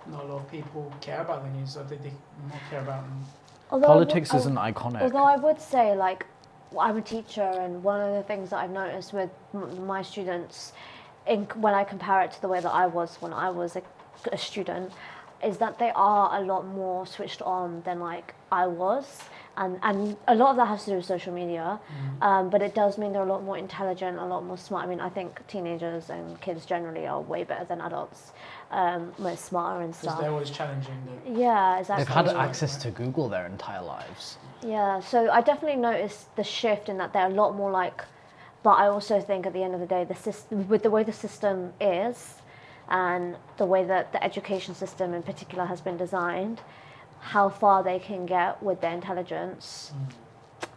not a lot of people care about the news. I think they more care about. Politics isn't iconic. Although I would say, like, I'm a teacher, and one of the things that I've noticed with my students, when I compare it to the way that I was when I was a student, is that they are a lot more switched on than like I was, and a lot of that has to do with social media, but it does mean they're a lot more intelligent, a lot more smart. I mean, I think teenagers and kids generally are way better than adults, more smarter and stuff. Because they're always challenging the. Yeah, exactly. They've had access to Google their entire lives. Yeah, so I definitely noticed the shift in that they're a lot more like, but I also think at the end of the day, the system, with the way the system is, and the way that the education system in particular has been designed, how far they can get with their intelligence,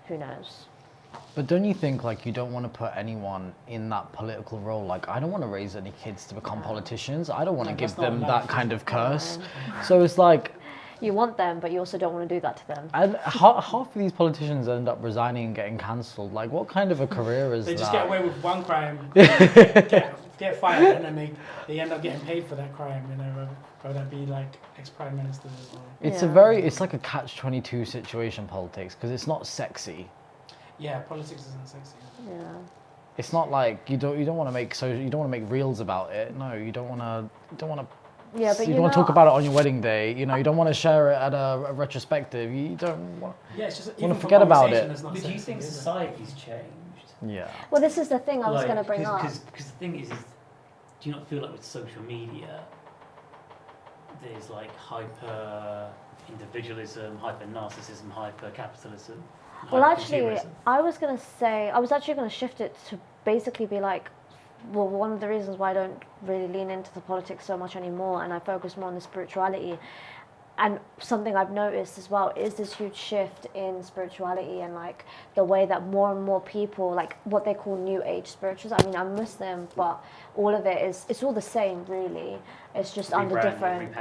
who knows? But don't you think, like, you don't want to put anyone in that political role? Like, I don't want to raise any kids to become politicians. I don't want to give them that kind of curse. So it's like... You want them, but you also don't want to do that to them. And half of these politicians end up resigning and getting cancelled. Like, what kind of a career is that? They just get away with one crime, get fired, and then they end up getting paid for that crime, you know, whether that be like ex-prime ministers or... It's like a catch-22 situation, politics, because it's not sexy. Yeah, politics isn't sexy. Yeah. It's not like you don't want to make reels about it. No, you don't want to. Yeah, but you don't want to talk about it on your wedding day. You know, you don't want to share it at a retrospective. You don't want. Yeah, it's just want to forget about it. But do you think society's changed? Yeah. Well, this is the thing I was going to bring up. Because the thing is, do you not feel like with social media, there's like hyper individualism, hyper narcissism, hyper capitalism? Well, actually, I was actually going to shift it to basically be like, well, one of the reasons why I don't really lean into the politics so much anymore, and I focus more on the spirituality, and something I've noticed as well is this huge shift in spirituality and like the way that more and more people, like what they call new age spirituals. I mean, I'm Muslim, but all of it it's all the same really. It's just under different,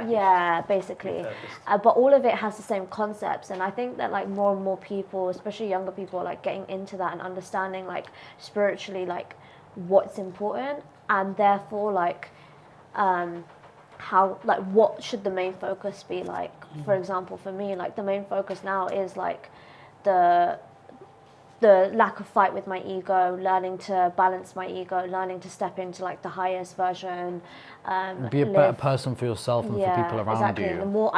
basically. But all of it has the same concepts, and I think that like more and more people, especially younger people, are like getting into that and understanding like spiritually like what's important, and therefore like how, like, what should the main focus be? Like, for example, for me, like the main focus now is like the lack of fight with my ego, learning to balance my ego, learning to step into like the highest version, be a better person for yourself and for people around you. The more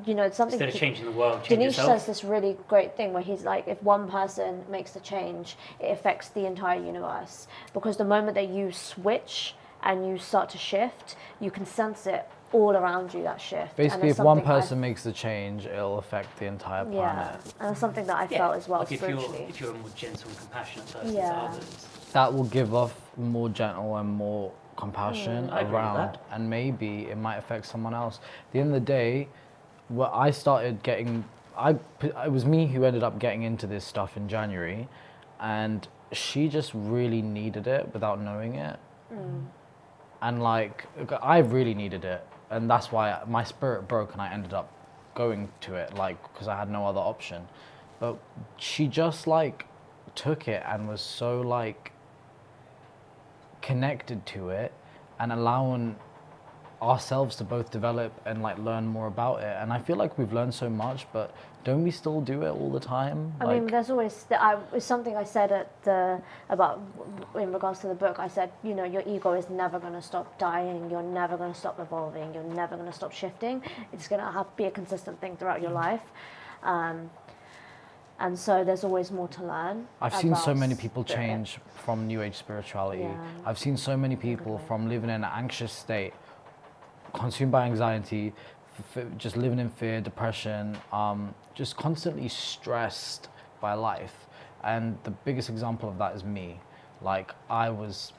you know, something instead of changing the world, change Dineesh yourself. says this really great thing where he's like, if one person makes the change, it affects the entire universe, because the moment that you switch and you start to shift, you can sense it all around you, that shift. Basically, if one person makes the change, it'll affect the entire planet. Yeah, and that's something that I felt as well, like spiritually. if you're a more gentle and compassionate person to others. That will give off more gentle and more compassion I agree with around, that. and maybe it might affect someone else. At the end of the day, what I started getting, it was me who ended up getting into this stuff in January, and she just really needed it without knowing it. And like, I really needed it, and that's why my spirit broke and I ended up going to it, like, because I had no other option. But she just like took it and was so like connected to it, and allowing ourselves to both develop and like learn more about it. And I feel like we've learned so much, but don't we still do it all the time? I mean, there's always it's something I said about in regards to the book. I said, you know, your ego is never going to stop dying. You're never going to stop evolving. You're never going to stop shifting. It's going to be a consistent thing throughout your life. And so there's always more to learn. I've seen so many people change from New Age spirituality. Yeah. I've seen so many people from living in an anxious state, consumed by anxiety, just living in fear, depression, just constantly stressed by life. And the biggest example of that is me. Like, I was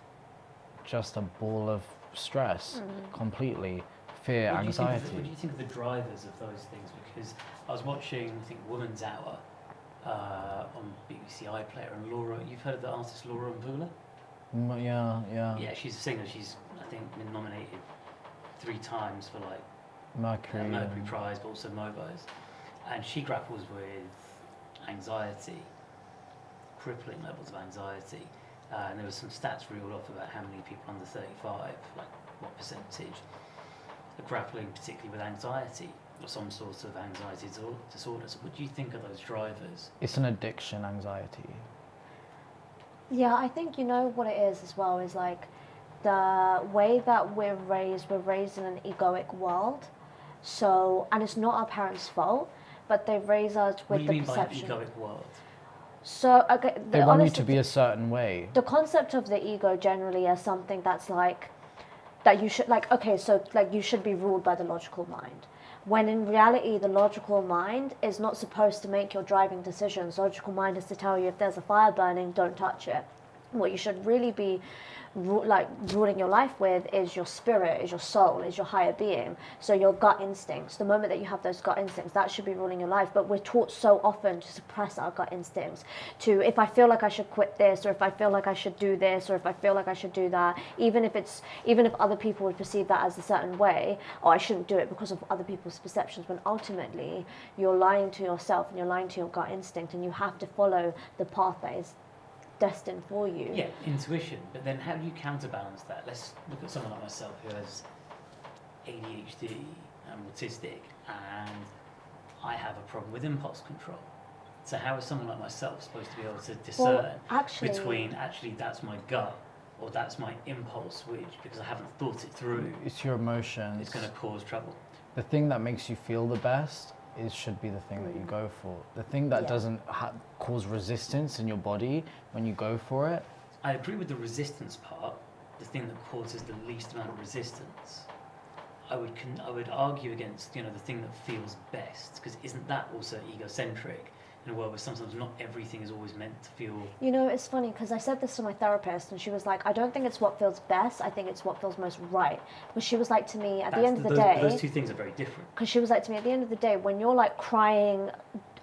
just a ball of stress, completely. Fear, anxiety. What do you think of the drivers of those things? Because I was watching, I think, Woman's Hour on BBC iPlayer, and Laura, you've heard of the artist Laura Mvula? Yeah, she's a singer. She's, I think, been nominated 3 times for like Mercury Prize, but also Mobos. And she grapples with anxiety, crippling levels of anxiety. And there was some stats reeled off about how many people under 35, like what percentage, are grappling particularly with anxiety or some sort of anxiety disorder. So what do you think of those drivers? It's an addiction, anxiety. Yeah, I think, you know what it is as well, is like the way that we're raised in an egoic world. So, and it's not our parents' fault, but they raise us with the perception. What do you mean by an egoic world? So, okay, they want you to be a certain way. The concept of the ego generally as something that's like, that you should, like, okay, so like you should be ruled by the logical mind. When in reality, the logical mind is not supposed to make your driving decisions. Logical mind is to tell you if there's a fire burning, don't touch it. What you should really be ruling your life with is your spirit, is your soul, is your higher being. So your gut instincts, the moment that you have those gut instincts, that should be ruling your life. But we're taught so often to suppress our gut instincts, to if I feel like I should quit this, or if I feel like I should do this, or if I feel like I should do that, even if other people would perceive that as a certain way, or I shouldn't do it because of other people's perceptions, when ultimately you're lying to yourself and you're lying to your gut instinct, and you have to follow the path that is destined for you. Yeah, intuition. But then how do you counterbalance that? Let's look at someone like myself who has ADHD and autistic, and I have a problem with impulse control. So how is someone like myself supposed to be able to discern between actually that's my gut or that's my impulse switch, because I haven't thought it through? It's your emotions. It's going to cause trouble. The thing that makes you feel the best should be the thing that you go for. The thing that doesn't cause resistance in your body when you go for it. I agree with the resistance part. The thing that causes the least amount of resistance. I would argue against the thing that feels best, because isn't that also egocentric in a world where sometimes not everything is always meant to feel. It's funny because I said this to my therapist, and she was like, I don't think it's what feels best, I think it's what feels most right. But she was like to me, at the end of the day, those two things are very different. Because she was like to me, at the end of the day, when you're like crying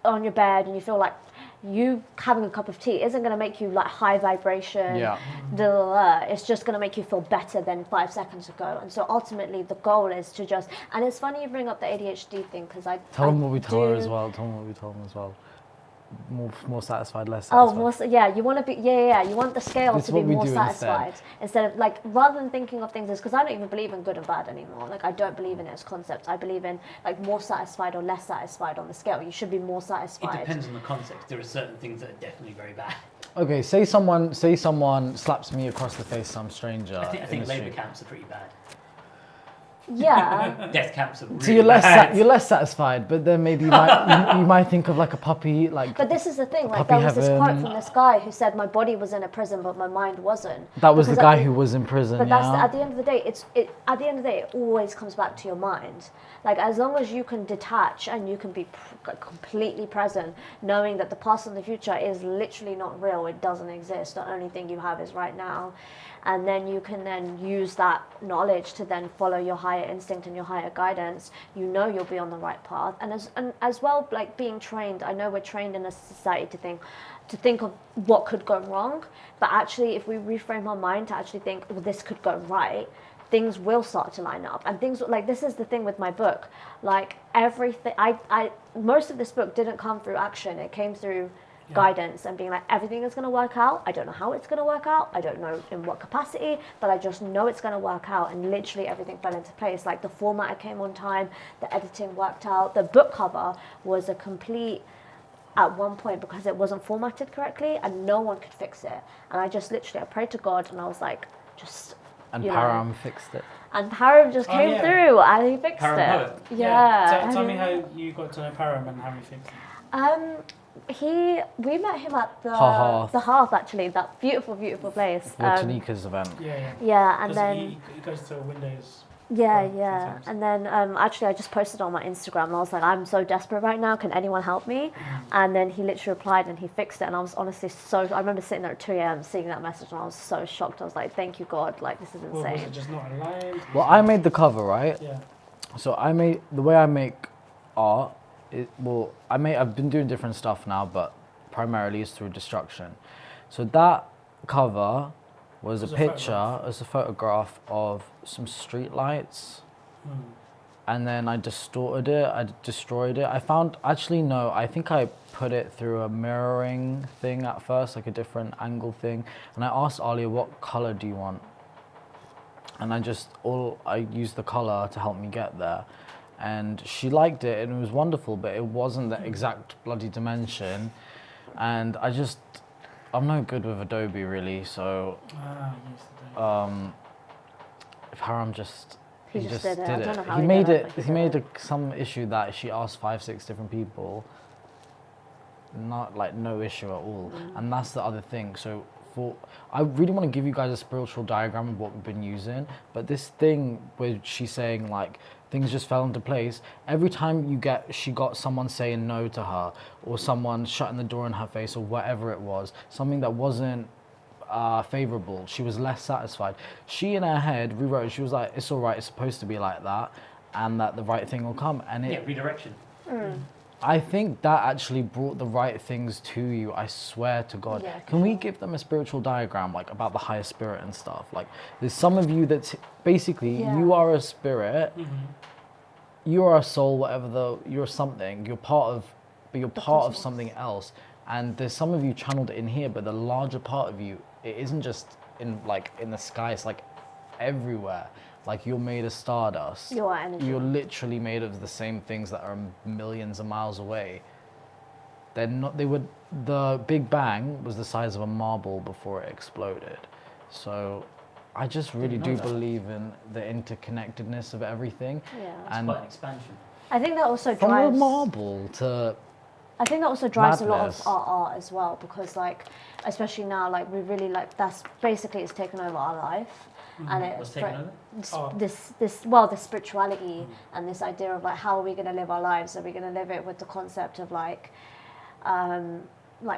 on your bed and you feel like you having a cup of tea isn't going to make you like high vibration, it's just going to make you feel better than 5 seconds ago. And so ultimately the goal is to just, and it's funny you bring up the ADHD thing, because tell them what we told her as well. More satisfied, less satisfied. You want to be, you want the scale to be more satisfied instead of like, rather than thinking of things as, because I don't even believe in good and bad anymore. Like, I don't believe in it as concepts. I believe in like more satisfied or less satisfied on the scale. You should be more satisfied. It depends on the context. There are certain things that are definitely very bad. Okay, say someone slaps me across the face, some stranger. I think labour camps are pretty bad. Yeah. Death camps are really so you're bad. you're less satisfied, but then maybe you might think of like a puppy, like. But this is the thing, like there was this quote from this guy who said, "My body was in a prison, but my mind wasn't." That was the guy who was in prison. But that's at the end of the day, at the end of the day, it always comes back to your mind. Like, as long as you can detach and you can be completely present, knowing that the past and the future is literally not real, it doesn't exist. The only thing you have is right now. And then you can then use that knowledge to then follow your higher instinct and your higher guidance. You'll be on the right path. And as well, like being trained, I know we're trained in a society to think of what could go wrong, but actually if we reframe our mind to actually think, well, this could go right, things will start to line up. And things like, this is the thing with my book, like everything, most of this book didn't come through action, it came through guidance and being like, everything is going to work out. I don't know how it's going to work out. I don't know in what capacity, but I just know it's going to work out. And literally everything fell into place. Like the format came on time, the editing worked out. The book cover was a complete, at one point, because it wasn't formatted correctly and no one could fix it. And I just literally, I prayed to God and I was like, just... And Param fixed it. And Param just came through and he fixed Param it. poet. Yeah. Tell me how you got to know Param and how he fixed it. We met him at the Hearth. the Hearth, actually, that beautiful place. For Tanika's event. Yeah, and then he goes to Windows. yeah, sometimes. and then actually I just posted on my Instagram and I was like, I'm so desperate right now. Can anyone help me? And then he literally replied and he fixed it. And I was honestly I remember sitting there at 2 a.m. seeing that message and I was so shocked. I was like, thank you God, like this is insane. Well, was it just not aligned? Well, I made the cover, right? Yeah. So the way I make art, I've been doing different stuff now, but primarily it's through destruction. So that cover was a photograph of some street lights, and then I distorted it, I destroyed it. I think I put it through a mirroring thing at first, like a different angle thing, and I asked Aaliyah, what color do you want? And I used the color to help me get there. And she liked it and it was wonderful, but it wasn't the exact bloody dimension. And I'm no good with Adobe really, so if Haroon he just did it. I don't know how he made did it. He made some issue that she asked 5-6 different people. Not like no issue at all, and that's the other thing. So I really want to give you guys a spiritual diagram of what we've been using, but this thing where she's saying like things just fell into place, every time she got someone saying no to her or someone shutting the door in her face or whatever it was, something that wasn't favorable, she was less satisfied. She in her head rewrote, she was like, it's all right, it's supposed to be like that, and that the right thing will come. And redirection. I think that actually brought the right things to you, I swear to God. Yeah, Can we give them a spiritual diagram, like about the higher spirit and stuff? Like, there's some of you that's basically, you are a spirit, you are a soul, you're something, you're part of something else. And there's some of you channeled in here, but the larger part of you, it isn't just in the sky, it's like everywhere. Like you're made of stardust. Your energy. You're literally made of the same things that are millions of miles away. The Big Bang was the size of a marble before it exploded. So I just really do believe in the interconnectedness of everything. Yeah. And Quite an expansion. I think that also from drives a marble to I think that also drives a lot madness. of our art as well, because like, especially now, like we really like that's basically it's taken over our life, and What's taken over? This spirituality and this idea of like how are we going to live our lives? Are we going to live it with the concept of like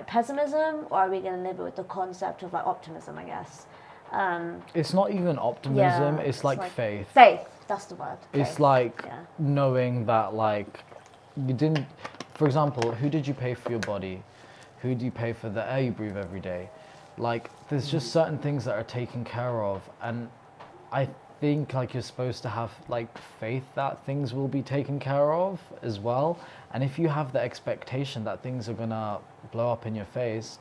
pessimism, or are we going to live it with the concept of like optimism? I guess. It's not even optimism. Yeah, it's like faith. Faith. That's the word. It's faith. like Yeah. knowing that like you didn't. For example, who did you pay for your body? Who do you pay for the air you breathe every day? Like, there's just certain things that are taken care of, and I think like you're supposed to have like faith that things will be taken care of as well. And if you have the expectation that things are gonna blow up in your face,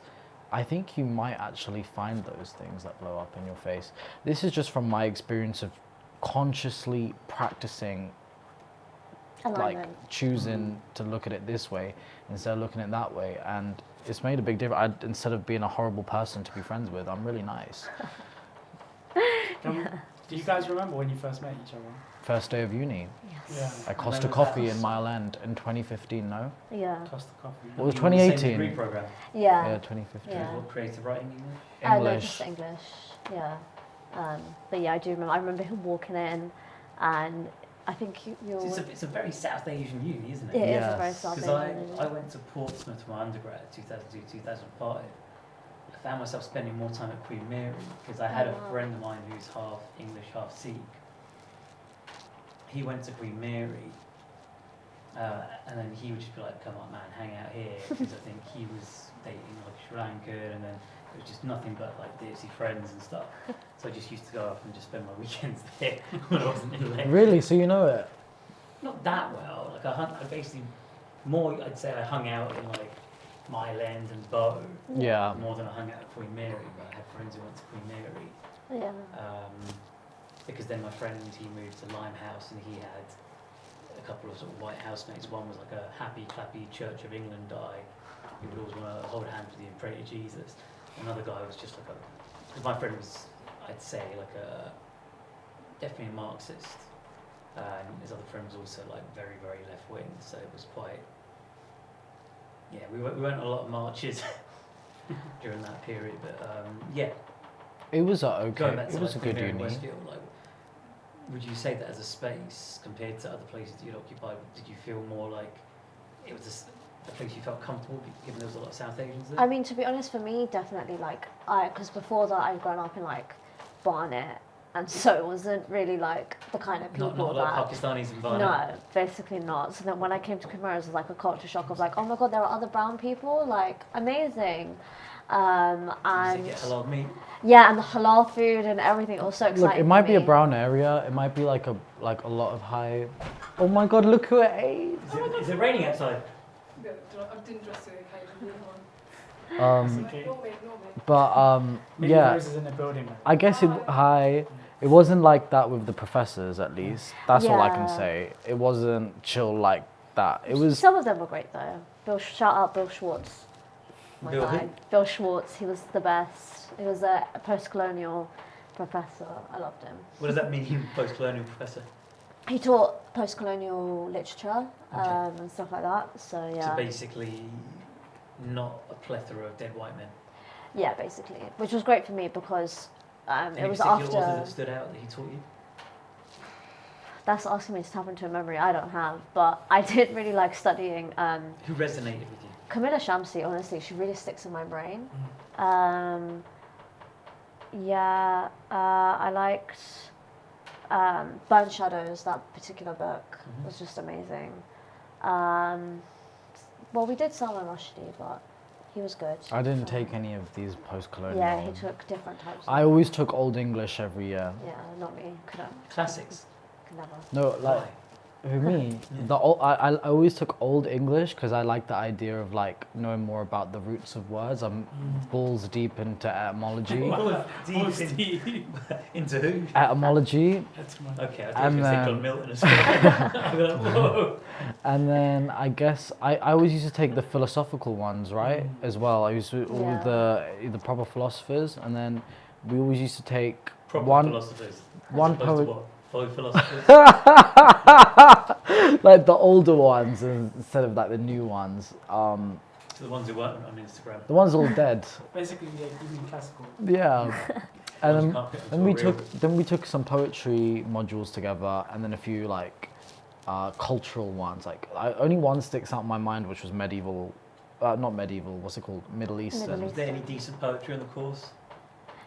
I think you might actually find those things that blow up in your face. This is just from my experience of consciously practicing Alignment. like choosing to look at it this way instead of looking at it that way, and it's made a big difference. Instead of being a horrible person to be friends with, I'm really nice. Do you guys remember when you first met each other? First day of uni, Yes. at Costa Coffee in Mile End in 2015. No, Yeah. Costa Coffee. What was You were in the same 2018? degree program. Yeah. 2015. Yeah. What, creative writing English? No, English. just English. Yeah. But yeah, I do remember. I remember him walking in, and I think you're. It's a very South Asian uni, isn't it? It is a Yes. very South Because Asian. I went to Portsmouth for my undergrad, 2002, 2005. I found myself spending more time at Queen Mary because I had a friend of mine who's half English, half Sikh. He went to Queen Mary, and then he would just be like, "Come on, man, hang out here," because I think he was dating like Sri Lanka, and then it was just nothing but like ditzy friends and stuff. So I just used to go up and just spend my weekends there when I wasn't in Leicester. Really? So you know it? Not that well. Like I basically more. I'd say I hung out in like Mile End and Bow Yeah. more than I hung out at Queen Mary, but I had friends who went to Queen Mary. Yeah. Because then my friend, he moved to Limehouse and he had a couple of sort of white housemates. One was like a happy, clappy Church of England guy who would always want to hold hands with you and pray to Jesus. Another guy was just like because my friend was, I'd say, like definitely a Marxist. And his other friend was also like very, very left wing. So it was quite, yeah, we went on a lot of marches during that period. But yeah. It was okay. Going back to It was a Queen good Mary and uni. Westfield, like, would you say that as a space compared to other places that you'd occupied, did you feel more like it was a place you felt comfortable, given there was a lot of South Asians there? I mean, to be honest, for me, definitely, like, because before that I'd grown up in, like, Barnet, and so it wasn't really, like, the kind of people not a lot of Pakistanis in Barnet. No, basically not. So then when I came to Khmer, it was like a culture shock of, like, oh my god, there are other brown people, like, amazing. And Did you get halal meat? yeah, and the halal food and everything, it was so exciting. Look, it might for be a me. brown area. It might be like a lot of high. Oh my God! Look who it is. Is it raining outside? Yeah, I didn't dress the occasion. Okay. Not me. But yeah, Milli-Rose is in the building. Man. I guess it wasn't like that with the professors, at least. That's all I can Yeah. say. It wasn't chill like that. It was. Some of them were great though. Shout out Bill Schwartz. My Bill who? guy. Bill Schwartz, he was the best. He was a post-colonial professor. I loved him. What does that mean, post-colonial professor? He taught post-colonial literature Okay. and stuff like that. So yeah, So basically, not a plethora of dead white men. yeah, basically, which was great for me because Any it was particular after. author that stood out that he taught you? That's asking me to tap into a memory I don't have, but I did really like studying Who resonated with you? Camilla Shamsi. Honestly, she really sticks in my brain. Mm. I liked Burnt Shadows. That particular book Mhm. was just amazing. Well, we did Salman Rushdie, but he was good. I didn't take any of these post-colonial. Yeah, he took different types. I always took Old English every year. Yeah, not me. Couldn't. Classics. Could never. No, like. Why? Who, me? Yeah. I always took Old English because I like the idea of like knowing more about the roots of words. I'm balls deep into etymology. Into who? Etymology, That's my. Okay, I And think you said then- John Milton as well. I'm like, whoa. and then I guess I always used to take the philosophical ones, right? As well. I used to all Yeah. the proper philosophers, and then we always used to take Proper one philosophers. one As opposed to poet, what? Faux philosophers. like the older ones instead of like the new ones. To the ones who weren't on Instagram. The ones all dead. Basically, yeah, you mean classical. Yeah. Ones And you can't fit into a real- then we took some poetry modules together, and then a few like cultural ones. Like only one sticks out in my mind, which was medieval, not medieval. What's it called? Middle Eastern. Middle Was there any decent poetry in the course?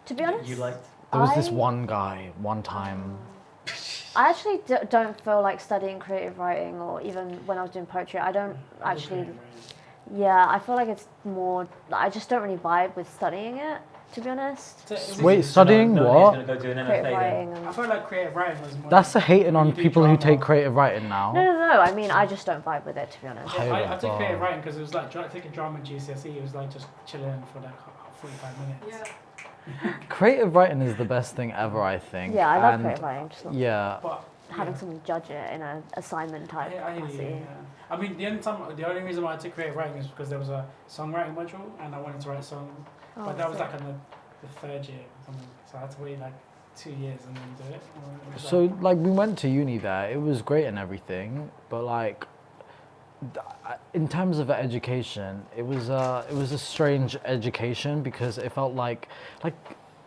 To be honest, You liked? There was this I- one guy one time. I actually don't feel like studying creative writing, or even when I was doing poetry, I don't actually. Yeah, I feel like it's more. I just don't really vibe with studying it, to be honest. Wait, studying no, what? He's going to go do an Creative MFA writing then. I and. feel like creative writing was more. That's the hating on You do people who drama. take creative writing now. No. I mean, I just don't vibe with it, to be honest. Yeah, I took Oh. creative writing because it was like taking drama GCSE. It was like just chilling for like 45 minutes. Yeah. Creative writing is the best thing ever, I think. Yeah, I love And creative writing. Just not yeah, But having yeah. someone judge it in an assignment type. I hear you. capacity. Yeah. I mean, the only reason why I took creative writing is because there was a songwriting module and I wanted to write songs. Oh, But that was sick. like in the third year or something. So I had to wait like 2 years and then do it. It was so like, like we went to uni there. It was great and everything, but like in terms of education, it was a strange education because it felt like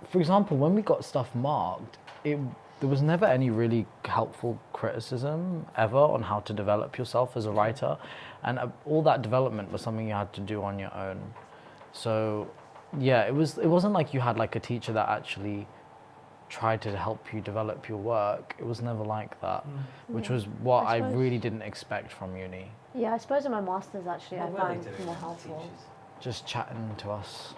for example, when we got stuff marked, there was never any really helpful criticism ever on how to develop yourself as a writer, and all that development was something you had to do on your own. So yeah, it wasn't like you had like a teacher that actually tried to help you develop your work. It was never like that, which Yeah. was what I I suppose- really didn't expect from uni. Yeah, I suppose in my masters actually What I were found they doing, more the helpful. teachers? Just chatting to us.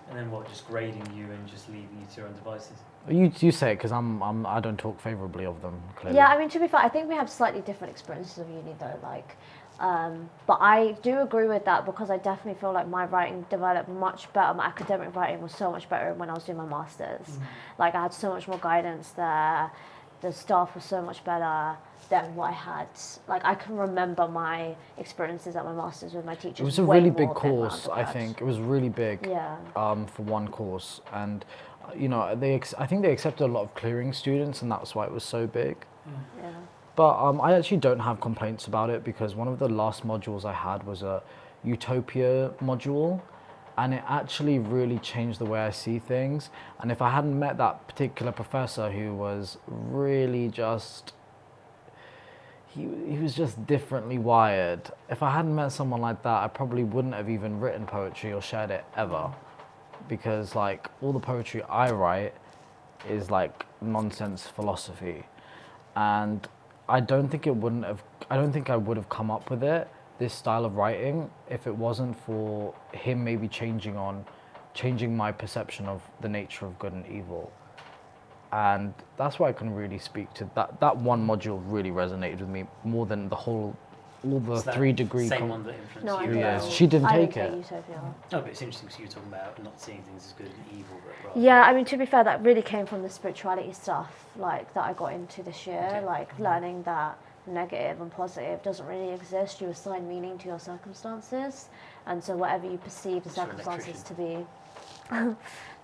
And then what, just grading you and just leaving you to your own devices? You say it because I don't talk favourably of them. Clearly. Yeah, I mean, to be fair, I think we have slightly different experiences of uni though. Like, But I do agree with that because I definitely feel like my writing developed much better. My academic writing was so much better when I was doing my masters. Like I had so much more guidance there. The staff was so much better than what I had. Like I can remember my experiences at my masters with my teachers. It was a way really more big than my course, I undergrad. think. It was really big. Yeah. For one course, and you know, I think they accepted a lot of clearing students, and that's why it was so big. Yeah. But I actually don't have complaints about it because one of the last modules I had was a utopia module, and it actually really changed the way I see things. And if I hadn't met that particular professor who was really just, he was just differently wired. If I hadn't met someone like that, I probably wouldn't have even written poetry or shared it ever. Because like all the poetry I write is like nonsense philosophy. And I don't think I would have come up with this style of writing, if it wasn't for him maybe changing my perception of the nature of good and evil. And that's why I can really speak to that one module really resonated with me more than all the Is that 3 degree. Same one that influenced No, I you. didn't. Yes, about- she didn't I take didn't it. Utopia. No, but it's interesting because you were talking about not seeing things as good and evil, but rather. Yeah, I mean, to be fair, that really came from the spirituality stuff, like, that I got into this year, Okay. like, learning that negative and positive doesn't really exist. You assign meaning to your circumstances, and so whatever you perceive the That's for an circumstances to be,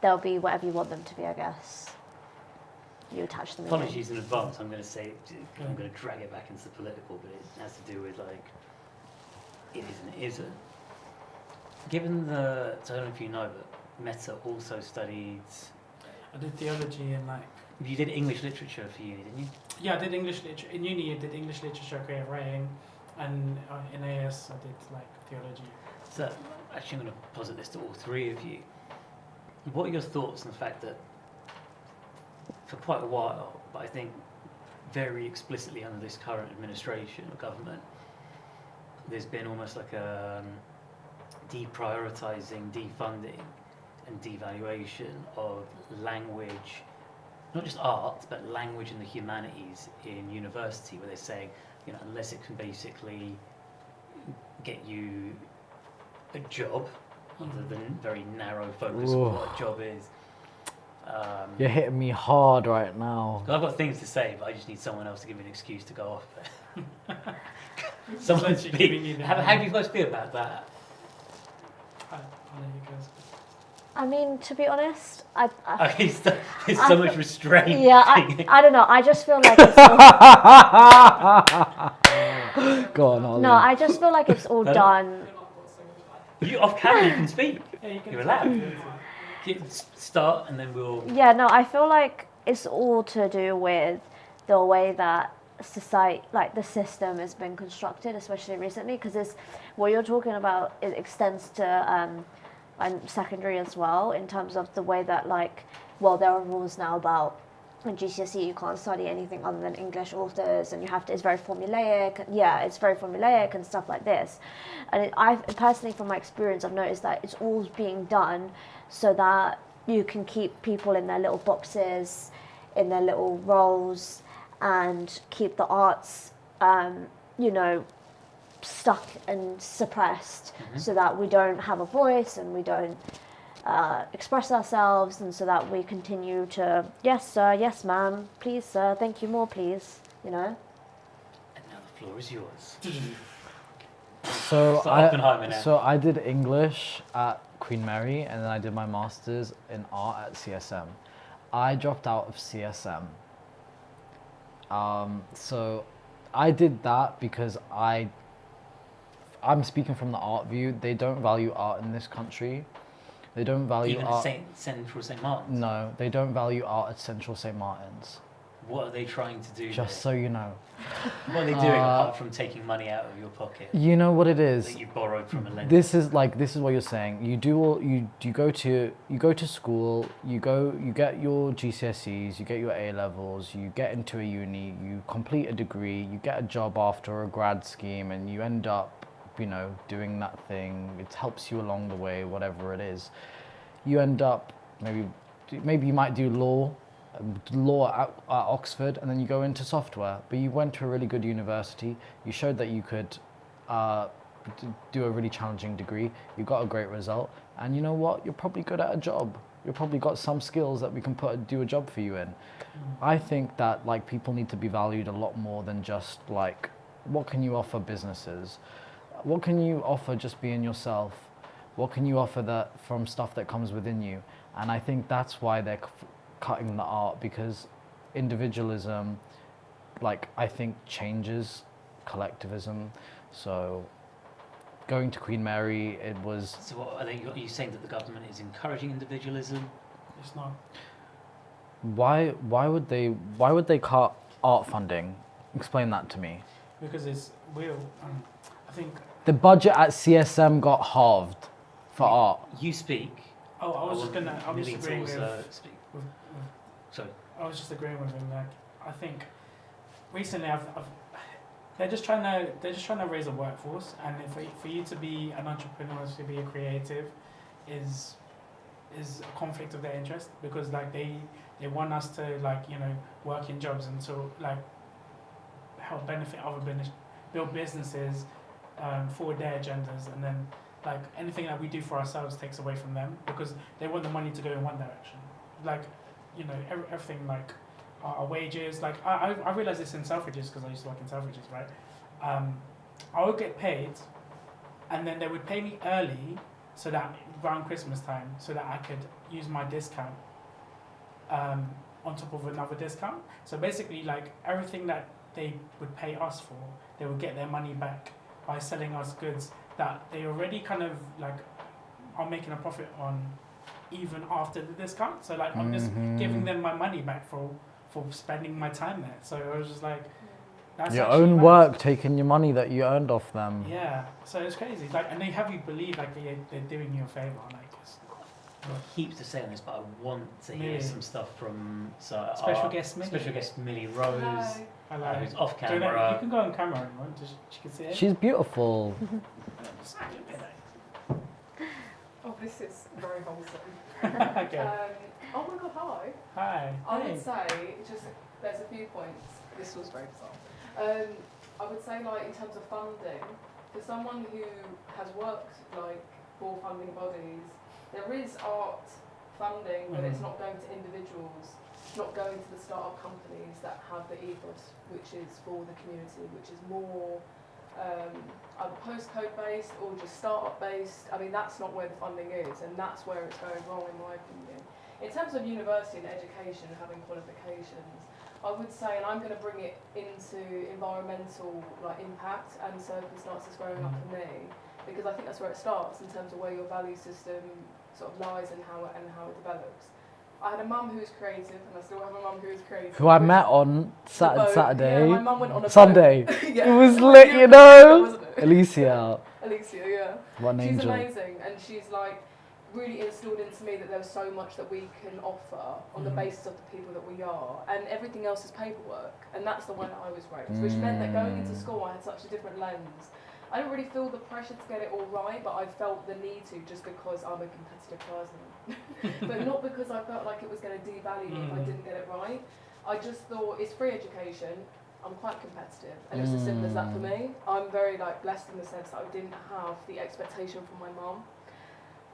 they'll be whatever you want them to be, I guess. You attach the meaning. Apologies in advance. I'm going to drag it back into the political, but it has to do with like it is and it isn't. Given so I don't know if you know, but Meta also studied. I did theology and like. You did English literature for uni, didn't you? Yeah, I did English literature in uni. I did English literature, creative writing, and in AS I did like theology. So actually, I'm going to posit this to all 3 of you. What are your thoughts on the fact that for quite a while, but I think very explicitly under this current administration or government, there's been almost like a deprioritising, defunding and devaluation of language, not just art, but language and the humanities in university, where they're saying, you know, unless it can basically get you a job, under the very narrow focus Ooh. of what a job is. You're hitting me hard right now. I've got things to say, but I just need someone else to give me an excuse to go off. Someone Essentially giving you the- how do you guys feel about that? I'll let you guys. I mean, to be honest, I There's so much restraint. yeah, I don't know. I just feel like it's all, Go on, Ollie. no, I just feel like it's all Pardon? done. You off camera, you can speak. Yeah, you can You're talk. allowed. Start and then we'll. Yeah, no, I feel like it's all to do with the way that society, like the system has been constructed, especially recently, because it's what you're talking about, it extends to and secondary as well, in terms of the way that, like, well, there are rules now about in GCSE you can't study anything other than English authors, and you have to, it's very formulaic. Yeah, it's very formulaic and stuff like this. And I've personally, from my experience, I've noticed that it's all being done so that you can keep people in their little boxes, in their little roles, and keep the arts, you know, stuck and suppressed, so that we don't have a voice and we don't express ourselves, and so that we continue to, yes sir, yes ma'am, please sir, thank you, more please, you know. And now the floor is yours. So It's like Oppenheimer now. so I did English at Queen Mary, and then I did my masters in art at CSM. I dropped out of CSM. So I did that because I'm speaking from the art view. They don't value art in this country. They don't value Even art. at Central St. Martin's. No, they don't value art at Central St. Martin's. What are they trying to do? Just so you know. What are they doing apart from taking money out of your pocket You know what it is. that you borrowed from a lender? This is what you're saying. You go to school, you get your GCSEs, you get your A levels, you get into a uni, you complete a degree, you get a job after a grad scheme, and you end up, you know, doing that thing. It helps you along the way, whatever it is. You end up maybe you might do law at Oxford, and then you go into software. But you went to a really good university. You showed that you could do a really challenging degree, you got a great result, and you know what? You're probably good at a job. You've probably got some skills that we can do a job for you in. I think that like people need to be valued a lot more than just like, what can you offer businesses? What can you offer just being yourself? What can you offer that from stuff that comes within you? And I think that's why they're cutting the art, because individualism, like, I think changes collectivism. So going to Queen Mary, it was... So what, are you saying that the government is encouraging individualism? It's not. Why would they cut art funding? Explain that to me. Because it's real. I think... The budget at CSM got halved for art. You speak. Oh, I was just agreeing with... speak. with Sorry. I was just agreeing with him. Like, I think recently they're just trying to raise a workforce, and for you to be an entrepreneur, to be a creative, is a conflict of their interest, because like they want us to like, you know, work in jobs and to like help benefit other build businesses, forward their agendas, and then like anything that we do for ourselves takes away from them, because they want the money to go in one direction. Like, you know, everything like our wages. Like I realized this in Selfridges, because I used to work in Selfridges, right? I would get paid, and then they would pay me early, so that around Christmas time, so that I could use my discount on top of another discount. So basically, like everything that they would pay us for, they would get their money back by selling us goods that they already kind of like are making a profit on, even after the discount. So like I'm just giving them my money back for spending my time there. So I was just like, that's your actually own mad. work taking your money that you earned off them. Yeah, so it's crazy. Like, and they have you believe like they're doing you a favor. Like, it's, Heaps to say on this, but I want to hear Millie. some stuff from Special guest Millie. Special guest Milli-Rose, Hello. who's off Do you know- camera. you can go on camera if you want. Just she can see it. She's beautiful. Oh, this is very wholesome. Okay. Oh my god, hi. Hi. I Hey. would say, just, there's a few points. This was very bizarre. I would say, like, in terms of funding, for someone who has worked, like, for funding bodies, there is art funding, but it's not going to individuals, not going to the start-up companies that have the ethos, which is for the community, which is more either postcode based or just start-up based. I mean, that's not where the funding is, and that's where it's going wrong, in my opinion. In terms of university and education, having qualifications, I would say, and I'm going to bring it into environmental like impact and circumstances growing up for me, because I think that's where it starts in terms of where your value system sort of lies and how it develops. I had a mum who was creative, and I still have a mum who is creative. Who I met on The boat. Saturday. Yeah, my mum went on a Sunday. boat. Yeah. It was lit, you know. Wasn't it? Alicia. Alicia, yeah. What an She's angel. amazing, and she's like really instilled into me that there was so much that we can offer on the basis of the people that we are, and everything else is paperwork, and that's the way that I was raised, which meant that going into school I had such a different lens. I didn't really feel the pressure to get it all right, but I felt the need to, just because I'm a competitive person. But not because I felt like it was going to devalue me if I didn't get it right. I just thought it's free education. I'm quite competitive, and it's as simple as that for me. I'm very like blessed in the sense that I didn't have the expectation from my mum,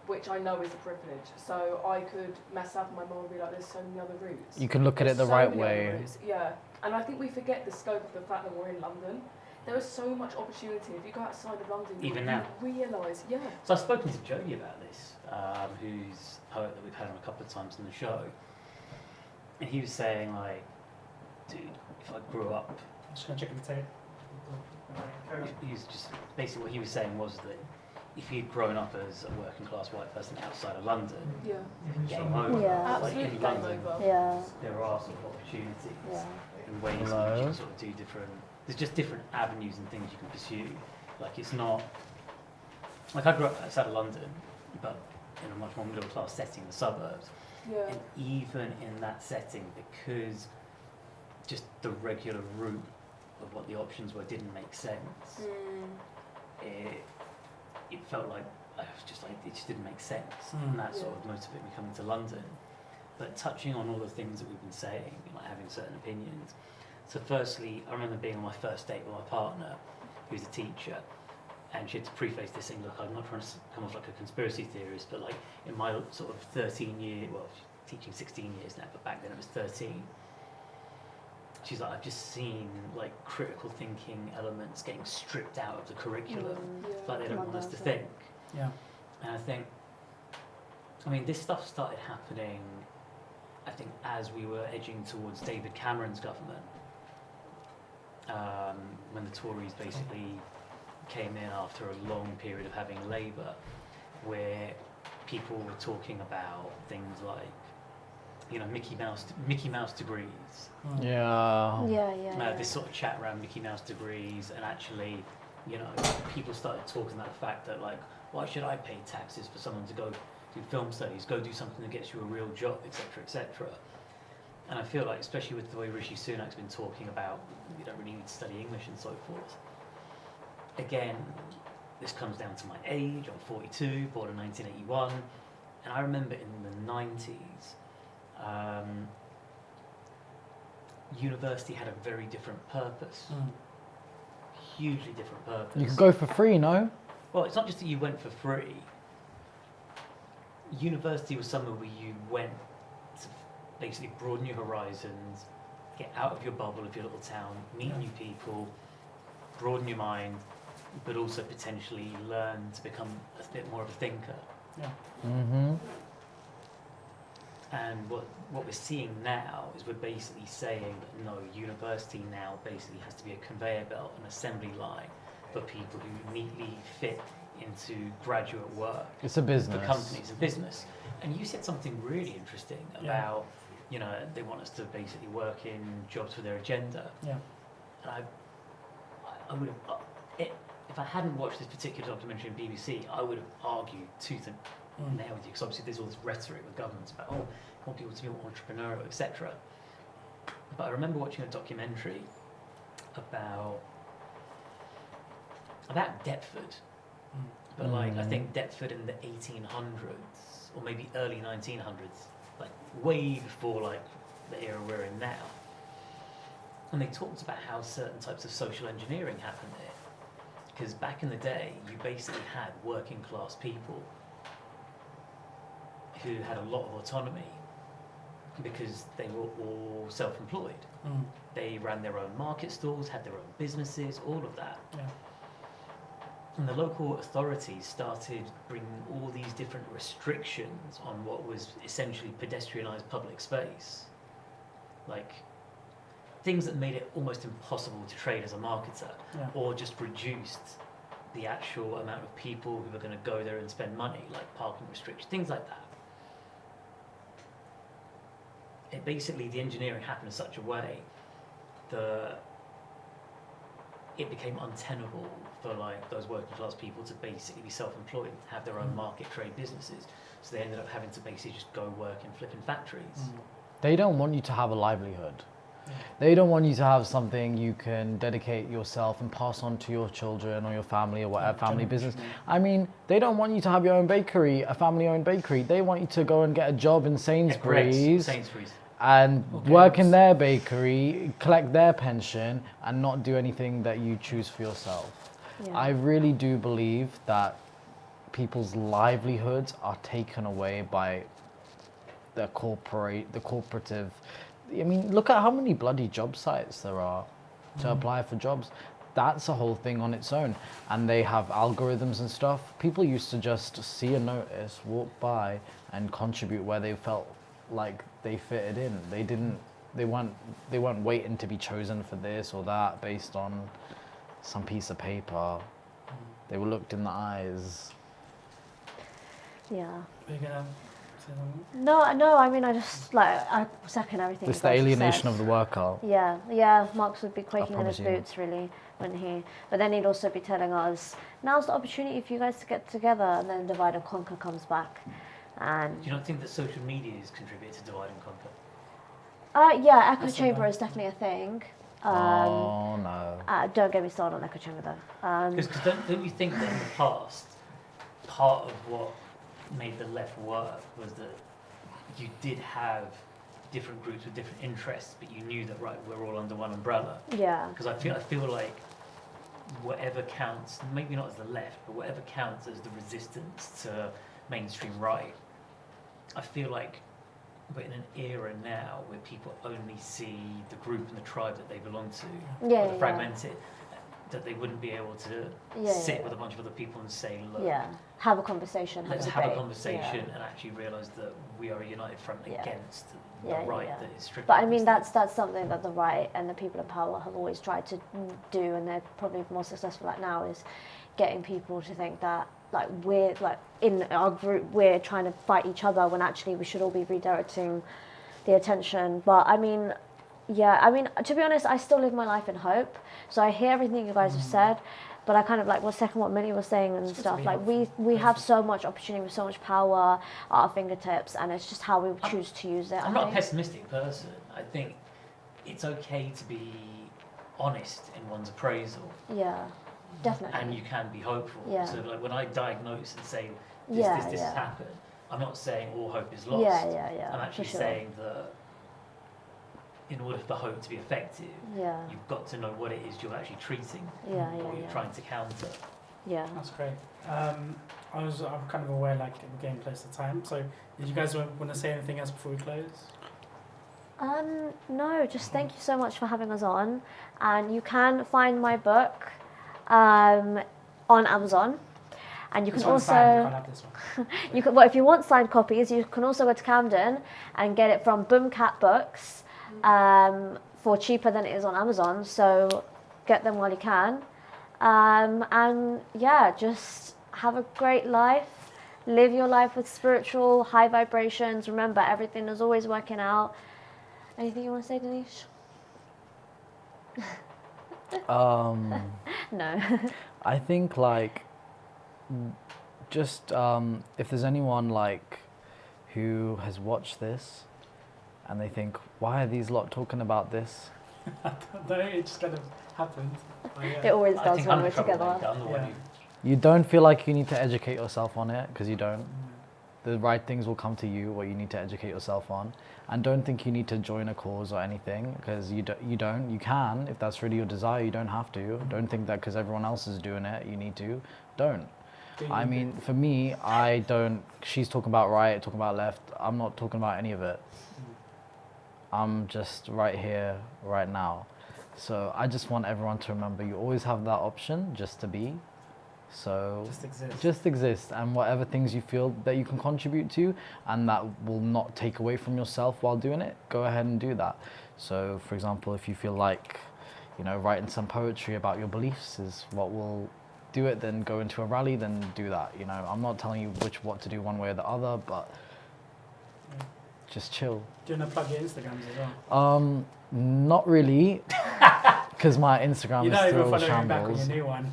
which I know is a privilege. So I could mess up and my mum would be like, there's so many other routes. You can look at it the There's so right many other way. routes. Yeah, and I think we forget the scope of the fact that we're in London. There is so much opportunity. If you go outside of London, Even you now. realise, yeah. So I've spoken to Jodie about this, who's a poet that we've had on a couple of times on the show, and he was saying like, dude, if I grew up, I'm just gonna check the tape. he was just basically what he was saying was that if he'd grown up as a working class white person outside of London, Yeah. game over. Yeah. Like Absolutely in game London, over. Yeah. there are sort of opportunities Yeah. and ways in which you Hello? can sort of do different. There's just different avenues and things you can pursue. Like it's not like I grew up outside of London, but in a much more middle class setting in the suburbs. Yeah. And even in that setting, because just the regular route of what the options were didn't make sense, it felt like I was just like it just didn't make sense, and that sort of motivated me coming to London. But touching on all the things that we've been saying, like having certain opinions. So firstly, I remember being on my first date with my partner, who's a teacher, and she had to preface this saying, look, I'm not trying to come off like a conspiracy theorist, but like in my sort of 13 year, well, she's teaching 16 years now, but back then it was 13. She's like, I've just seen like critical thinking elements getting stripped out of the curriculum, like they don't want us to think. Yeah. And I think, I mean, this stuff started happening, I think, as we were edging towards David Cameron's government, when the Tories basically came in after a long period of having Labour, where people were talking about things like, you know, Mickey Mouse degrees. Yeah. This sort of chat around Mickey Mouse degrees, and actually, you know, people started talking about the fact that, like, why should I pay taxes for someone to go do film studies, go do something that gets you a real job, etc., etc. And I feel like, especially with the way Rishi Sunak's been talking about, you don't really need to study English and so forth. Again, this comes down to my age. I'm 42, born in 1981, and I remember in the 90s, university had a very different purpose. Hugely different purpose. You could go for free, no? Well, it's not just that you went for free. University was somewhere where you went to basically broaden your horizons, get out of your bubble of your little town, meet new people, broaden your mind, but also potentially learn to become a bit more of a thinker. Yeah. Mm-hmm. And what we're seeing now is we're basically saying that no, university now basically has to be a conveyor belt, an assembly line for people who neatly fit into graduate work. It's a business. For companies, a business. And you said something really interesting about, you know, they want us to basically work in jobs for their agenda. Yeah. And I would have, if I hadn't watched this particular documentary on BBC, I would have argued tooth and nail with you, because obviously there's all this rhetoric with governments about, oh, I want people to be more entrepreneurial, etc. But I remember watching a documentary about Deptford, but like I think Deptford in the 1800s or maybe early 1900s, like way before like the era we're in now. And they talked about how certain types of social engineering happened there, because back in the day you basically had working class people who had a lot of autonomy because they were all self-employed. They ran their own market stalls, had their own businesses, all of that. Yeah. And the local authorities started bringing all these different restrictions on what was essentially pedestrianised public space. Like things that made it almost impossible to trade as a marketer, or just reduced the actual amount of people who were going to go there and spend money, like parking restrictions, things like that. It basically, the engineering happened in such a way that it became untenable for like those working class people to basically be self-employed, have their own market trade businesses. So they ended up having to basically just go work in flipping factories. They don't want you to have a livelihood. They don't want you to have something you can dedicate yourself and pass on to your children or your family or whatever, family business. I mean, they don't want you to have your own bakery, a family-owned bakery. They want you to go and get a job in Sainsbury's. And work in their bakery, collect their pension, and not do anything that you choose for yourself. I really do believe that people's livelihoods are taken away by the corporative. I mean, look at how many bloody job sites there are to apply for jobs. That's a whole thing on its own. And they have algorithms and stuff. People used to just see a notice, walk by, and contribute where they felt like they fitted in. They weren't waiting to be chosen for this or that based on some piece of paper. They were looked in the eyes. Yeah. We're gonna say something? No. I mean, I second everything. It's the alienation of the worker. Yeah. Marx would be quaking in his promise you. boots, really, wouldn't he? But then he'd also be telling us, now's the opportunity for you guys to get together, and then divide and conquer comes back. And do you not think that social media has contributed to divide and conquer? Echo chamber is definitely a thing. Oh no. Don't get me started on echo chamber though. Because don't you think that in the past, part of what made the left work was that you did have different groups with different interests, but you knew that, right, we're all under one umbrella? Yeah. Because I feel like whatever counts, maybe not as the left, but whatever counts as the resistance to mainstream right. I feel like we're in an era now where people only see the group and the tribe that they belong to, or the fragmented, that they wouldn't be able to sit with a bunch of other people and say, look, have a conversation. Let's have a conversation and actually realise that we are a united front against the right that is stripping. But I mean, that's something that the right and the people in power have always tried to do, and they're probably more successful at now, is getting people to think that like we're like in our group we're trying to fight each other when actually we should all be redirecting the attention. But I mean, to be honest, I still live my life in hope. So I hear everything you guys have said, but I kind of like second what Millie was saying and stuff. Like we have so much opportunity, with so much power at our fingertips, and it's just how we choose to use it. I'm not a pessimistic person. I think it's okay to be honest in one's appraisal. Yeah, definitely. And you can be hopeful. Yeah. So like when I diagnose and say this has happened, I'm not saying all hope is lost. Yeah. I'm actually saying that in order for hope to be effective, you've got to know what it is you're actually treating, what you're trying to counter. Yeah. That's great. I'm kind of aware like we're getting close to time. So did you guys want to say anything else before we close? No, just thank you so much for having us on. And you can find my book on Amazon. And you can also, if you want signed copies, you can also go to Camden and get it from Boomcat Books for cheaper than it is on Amazon. So get them while you can. And yeah, just have a great life. Live your life with spiritual high vibrations. Remember, everything is always working out. Anything you want to say, Dineesh? No. I think like just if there's anyone like who has watched this and they think, why are these lot talking about this? I don't know, it just kind of happened. It always does when we're together. You don't feel like you need to educate yourself on it, because you don't. The right things will come to you, what you need to educate yourself on. And don't think you need to join a cause or anything, because you don't. You can, if that's really your desire. You don't have to. Don't think that because everyone else is doing it, you need to. Don't. I mean, for me, I don't. She's talking about right, talking about left. I'm not talking about any of it. I'm just right here, right now. So I just want everyone to remember, you always have that option just to be. So just exist, and whatever things you feel that you can contribute to and that will not take away from yourself while doing it, go ahead and do that. So for example, if you feel like, writing some poetry about your beliefs is what will do it, then go into a rally, then do that. I'm not telling you what to do one way or the other, but just chill. Do you want to plug your Instagrams as well? Not really, because my Instagram is still shambles. Back on your new one.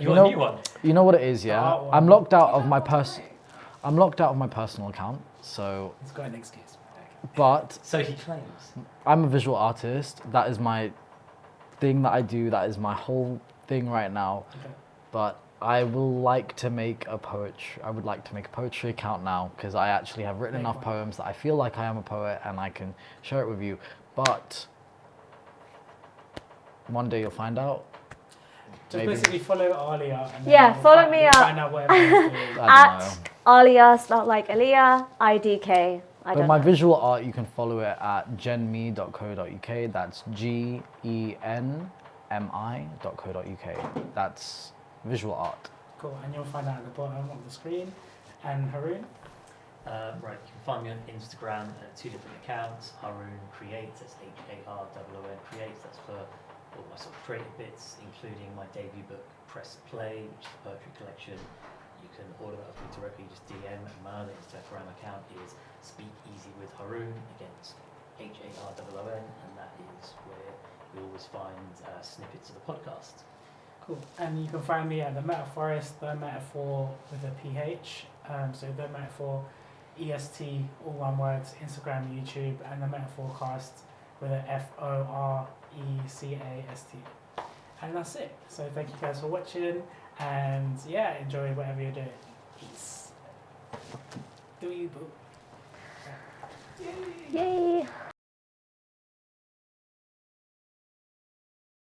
Your new one. You know what it is, yeah. I'm locked out of my personal account, so. He's got an excuse. But. So he claims. I'm a visual artist. That is my thing that I do. That is my whole thing right now. Okay. But I will like to make a poetry. I would like to make a poetry account now, because I actually have written enough poems that I feel like I am a poet and I can share it with you. But one day you'll find out. Just basically follow Aaliyah. And follow me up at Aaliyah, spelled like Aaliyah, IDK. But my visual art, you can follow it at genmi.co.uk. That's genmi.co.uk. That's visual art. Cool, and you'll find out at the bottom of the screen. And Haroon? Right, you can find me on Instagram at 2 different accounts. Haroon Creates, that's HAROON Creates, that's for all my sort of creative bits, including my debut book, Press Play, which is a poetry collection. You can order that off me directly, just DM. My other Instagram account is Speak Easy with Haroon, against HAROON, and that is where you always find snippets of the podcast. Cool, and you can find me at the Metaforest, the Metaphor with a PH, so the Metaphor, EST, all one word, Instagram, YouTube, and the Metaforecast with a FORECAST. And that's it. So thank you guys for watching, and yeah, enjoy whatever you're doing. Peace. Do you, boo? Yay!